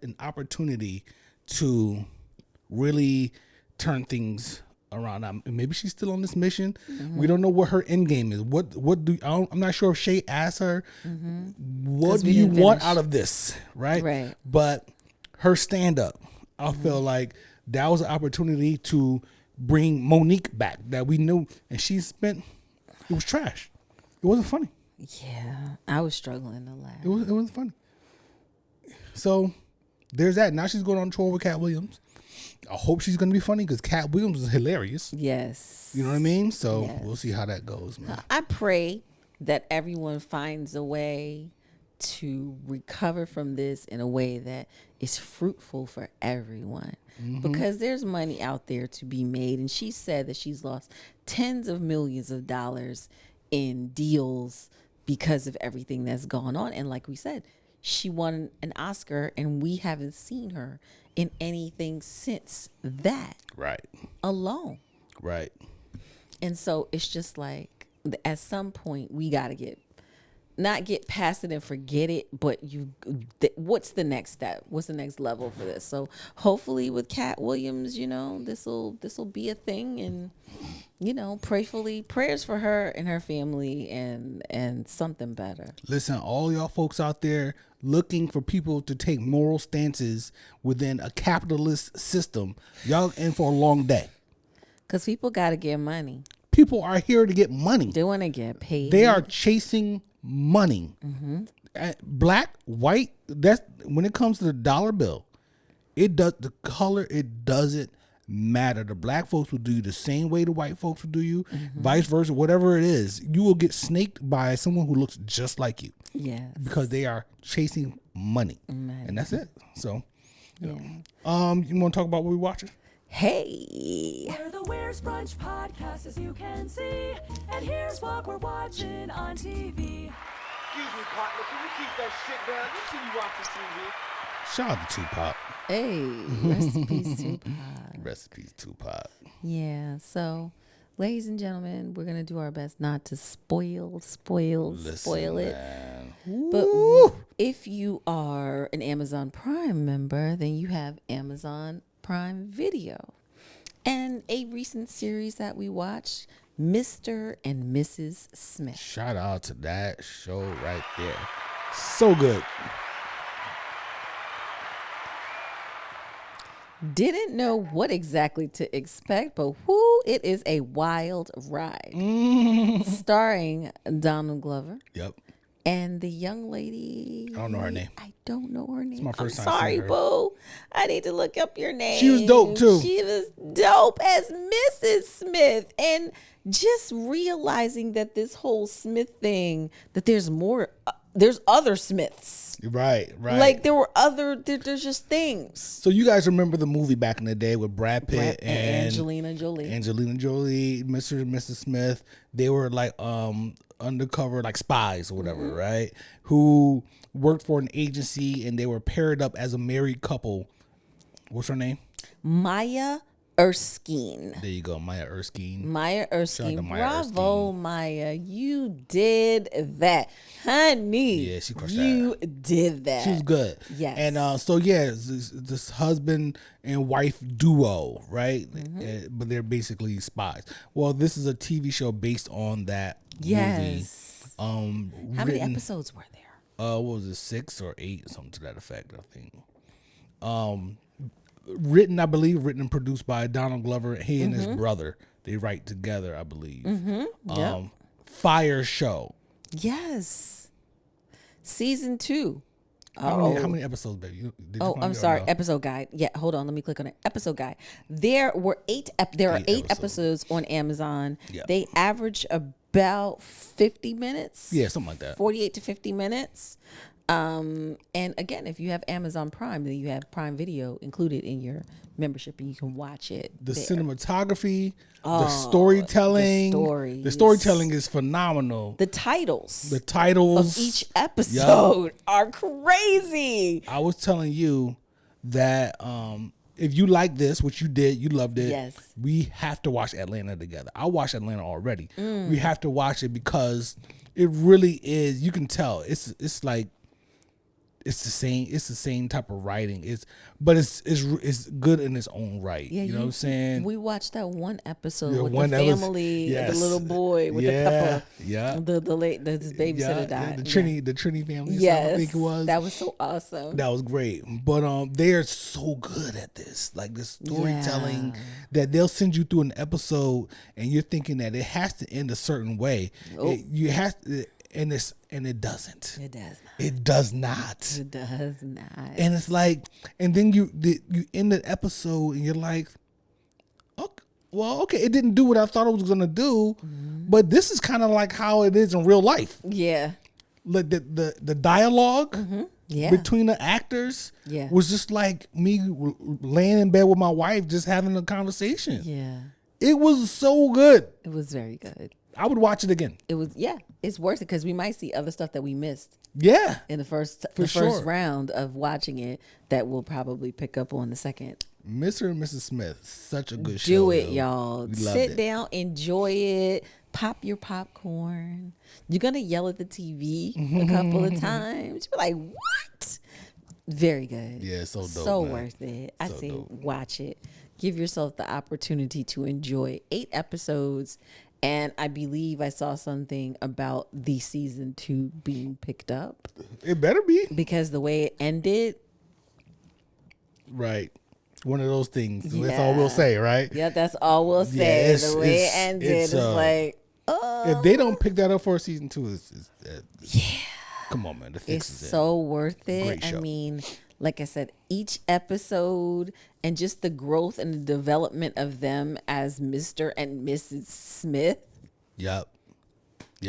an opportunity to really turn things around. Maybe she's still on this mission. Mm-hmm. We don't know what her end game is. I'm not sure if Shay asked her, what do you want out of this? Right. But her stand up, I feel like that was an opportunity to bring Monique back that we knew, and it was trash. It wasn't funny. Yeah, I was struggling to laugh. It wasn't funny. So there's that. Now she's going on tour with Cat Williams. I hope she's going to be funny because Cat Williams is hilarious. Yes. You know what I mean? So we'll see how that goes, man. I pray that everyone finds a way to recover from this in a way that is fruitful for everyone. Mm-hmm. Because there's money out there to be made. And she said that she's lost tens of millions of dollars in deals because of everything that's gone on. And like we said, she won an Oscar, and we haven't seen her in anything since that. Right. Alone. Right. And so it's just like, at some point, we got to not get past it and forget it, but what's the next step? What's the next level for this? So hopefully with Cat Williams, this will be a thing, and prayers for her and her family and something better. Listen, all y'all folks out there looking for people to take moral stances within a capitalist system, y'all in for a long day. Because people got to get money. People are here to get money. They want to get paid. They are chasing money. Mm-hmm. black, white. That's when it comes to the dollar bill. It does the color. It doesn't matter. The black folks will do you the same way the white folks will do you. Vice versa. Whatever it is, you will get snaked by someone who looks just like you. Yes. Because they are chasing money, and that's it. So, you want to talk about what we're watching? Hey. We're the Where's Brunch podcast, as you can see. And here's what we're watching on TV. Excuse me, partner. Can you keep that shit down? You see you watching TV. Shout out to Tupac. Hey, rest in peace, Tupac. Rest in peace, Tupac. Yeah, so, ladies and gentlemen, we're going to do our best not to spoil it. Man. But if you are an Amazon Prime member, then you have Amazon Prime Video. And a recent series that we watched, Mr. and Mrs. Smith. Shout out to that show right there. So good. Didn't know what exactly to expect, but whoo, it is a wild ride. Starring Donald Glover. Yep. And the young lady. I don't know her name. I don't know her name. It's my first I'm time sorry, seeing her. boo. I need to look up your name. She was dope, too. She was dope as Mrs. Smith. And just realizing that this whole Smith thing, that there's more, there's other Smiths. Right. Like there's just things. So you guys remember the movie back in the day with Brad Pitt and Angelina Jolie. Mr. and Mrs. Smith. They were like undercover like spies or whatever, right? Who worked for an agency and they were paired up as a married couple. What's her name? Maya Erskine. There you go, Maya Erskine. Maya Erskine. Shout out to Maya Bravo, Erskine. Maya. You did that. Honey. Yeah, she crushed You did that. She was good. Yes. And so yeah, this husband and wife duo, right? But they're basically spies. Well, this is a TV show based on that Yes. movie. How many episodes were there? What was it, 6 or 8, something to that effect, I think. Written and produced by Donald Glover. He and his brother, they write together, I believe. Yep. Fire show. Yes. Season 2. How many episodes, baby? Did you find I'm it or sorry. no? Episode guide. Yeah, hold on. Let me click on it. Episode guide. There are 8 episodes on Amazon. Yeah. They average about 50 minutes. Yeah, something like that. 48 to 50 minutes. And again, if you have Amazon Prime, then you have Prime Video included in your membership and you can watch it. The there. cinematography, the storytelling. The storytelling is phenomenal. The titles The titles of each episode are crazy. I was telling you that if you like this, which you did, you loved it. Yes. We have to watch Atlanta together. I watched Atlanta already. We have to watch it because it really is. You can tell it's like it's the same type of writing. But it's good in its own right. Yeah, you know what I'm saying? We watched that one episode Yeah, with one the that was- family, yes. the little boy with the Yeah, couple. yeah. The babysitter died. the Trini family. Yes, I think it was. that was so awesome. That was great. But they are so good at this. Like the storytelling Yeah. that they'll send you through an episode and you're thinking that it has to end a certain way. Nope. You have to, and it doesn't. It does not. It does not. It does not. And it's like, and then you end the episode and you're like, okay, it didn't do what I thought it was gonna do, but this is kind of like how it is in real life. Yeah. Like the dialogue Yeah. between the actors Yeah. was just like me laying in bed with my wife, just having a conversation. Yeah. It was so good. It was very good. I would watch it again. It was, yeah, it's worth it because we might see other stuff that we missed Yeah. in the first sure. round of watching it that we'll probably pick up on the second. Mr. and Mrs. Smith, such a good show. Do it, yo. y'all. We loved Sit it. down, enjoy it, pop your popcorn. You're gonna yell at the TV a couple of times. You're like, what? Very good. Yeah, so dope. So man. worth it. I So say dope. watch it. Give yourself the opportunity to enjoy 8 episodes. And I believe I saw something about the season 2 being picked up It better be. because the way it ended. Right. One of those things. That's all we'll say, right? Yeah, that's all we'll say. it's- the way it it's- ended it's, is like, If they don't pick that up for season 2, it's Come on, man. The fix It's is so worth it. Great show. I mean, like I said, each episode and just the growth and the development of them as Mr. and Mrs. Smith. Yep.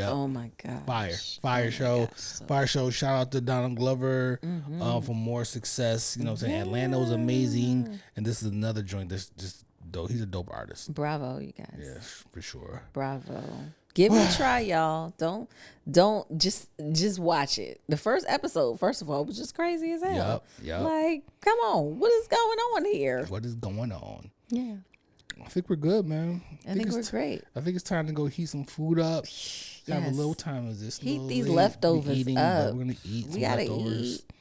Oh my god. Fire show. Fire show. Shout out to Donald Glover for more success. You know what I'm saying? Atlanta was amazing. And this is another joint that's just dope. He's a dope artist. Bravo, you guys. Yeah, for sure. Bravo. Give it a try, y'all. Don't just watch it. The first episode, first of all, was just crazy as hell. Yep. Like, come on, what is going on here? What is going on? Yeah, I think we're good, man. I think we're great. I think it's time to go heat some food up. We have a Yes. little time of this. Heat little these late. leftovers We eating, but up. We're gonna eat. We some gotta leftovers. eat.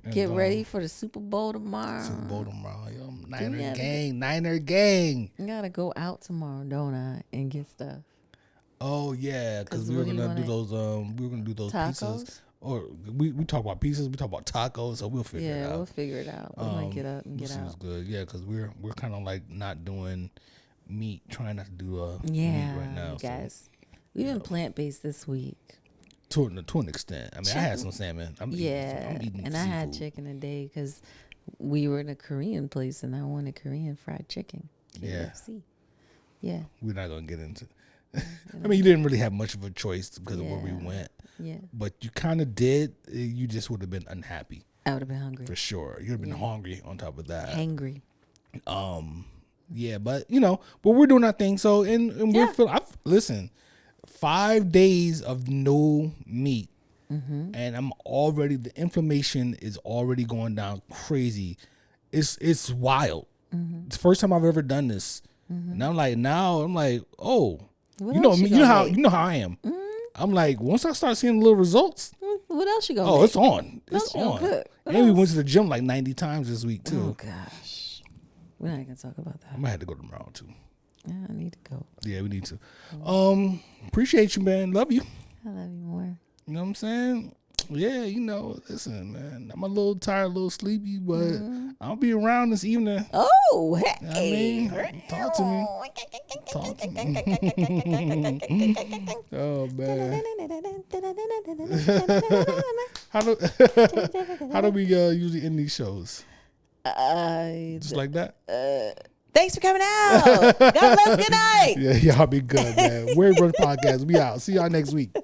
And, Get ready for the Super Bowl tomorrow. Super Bowl tomorrow. Yo, gotta Niner gang. I gotta go out tomorrow, don't I, and get stuff. Oh yeah, because we were what do you gonna do wanna- those. We were gonna do those Tacos? pizzas. Or we talk about pizzas. We talk about tacos. So we'll figure it Yeah, out. we'll figure it out. We might get up and This get is out. good. Yeah, because we're kind of like not doing meat. Trying not to do Yeah, meat right now. you so- guys. We've been plant-based this week. to an extent. I mean, I had some salmon. I'm Yeah, eating and I had seafood. chicken today because we were in a Korean place and I wanted Korean fried chicken. Yeah. KFC. Yeah, We're not gonna get into. I mean, you didn't really have much of a choice because of where we Yeah. went, yeah. but you kind of did. You just would have been unhappy I would have been hungry. for sure. You'd have been hungry on top of that. Hangry. Yeah, but but we're doing our thing. So and we're Yeah. listen, 5 days of no meat, Mm-hmm. and I'm already the inflammation is already going down crazy. It's wild. Mm-hmm. It's the first time I've ever done this, and I'm like oh, What you know else me, you gonna make? you know how I am. I'm like once I start seeing little results, What else you gonna oh, make? it's on. It's else you gonna on. cook? What And we else? went to the gym like 90 times this week too. Oh gosh, we're not gonna talk about that. I might have to go tomorrow too. Yeah, I need to go. Yeah, we need to. Appreciate you, man. Love you. I love you more. You know what I'm saying? Yeah, listen, man. I'm a little tired, a little sleepy, but I'll be around this evening. Oh, hey. I mean, talk to me. Talk to me. Oh man. How do we usually end these shows? Just like that? Thanks for coming out. God bless. Good night. Yeah, y'all be good, man. We're Brunch Podcast. We out. See y'all next week.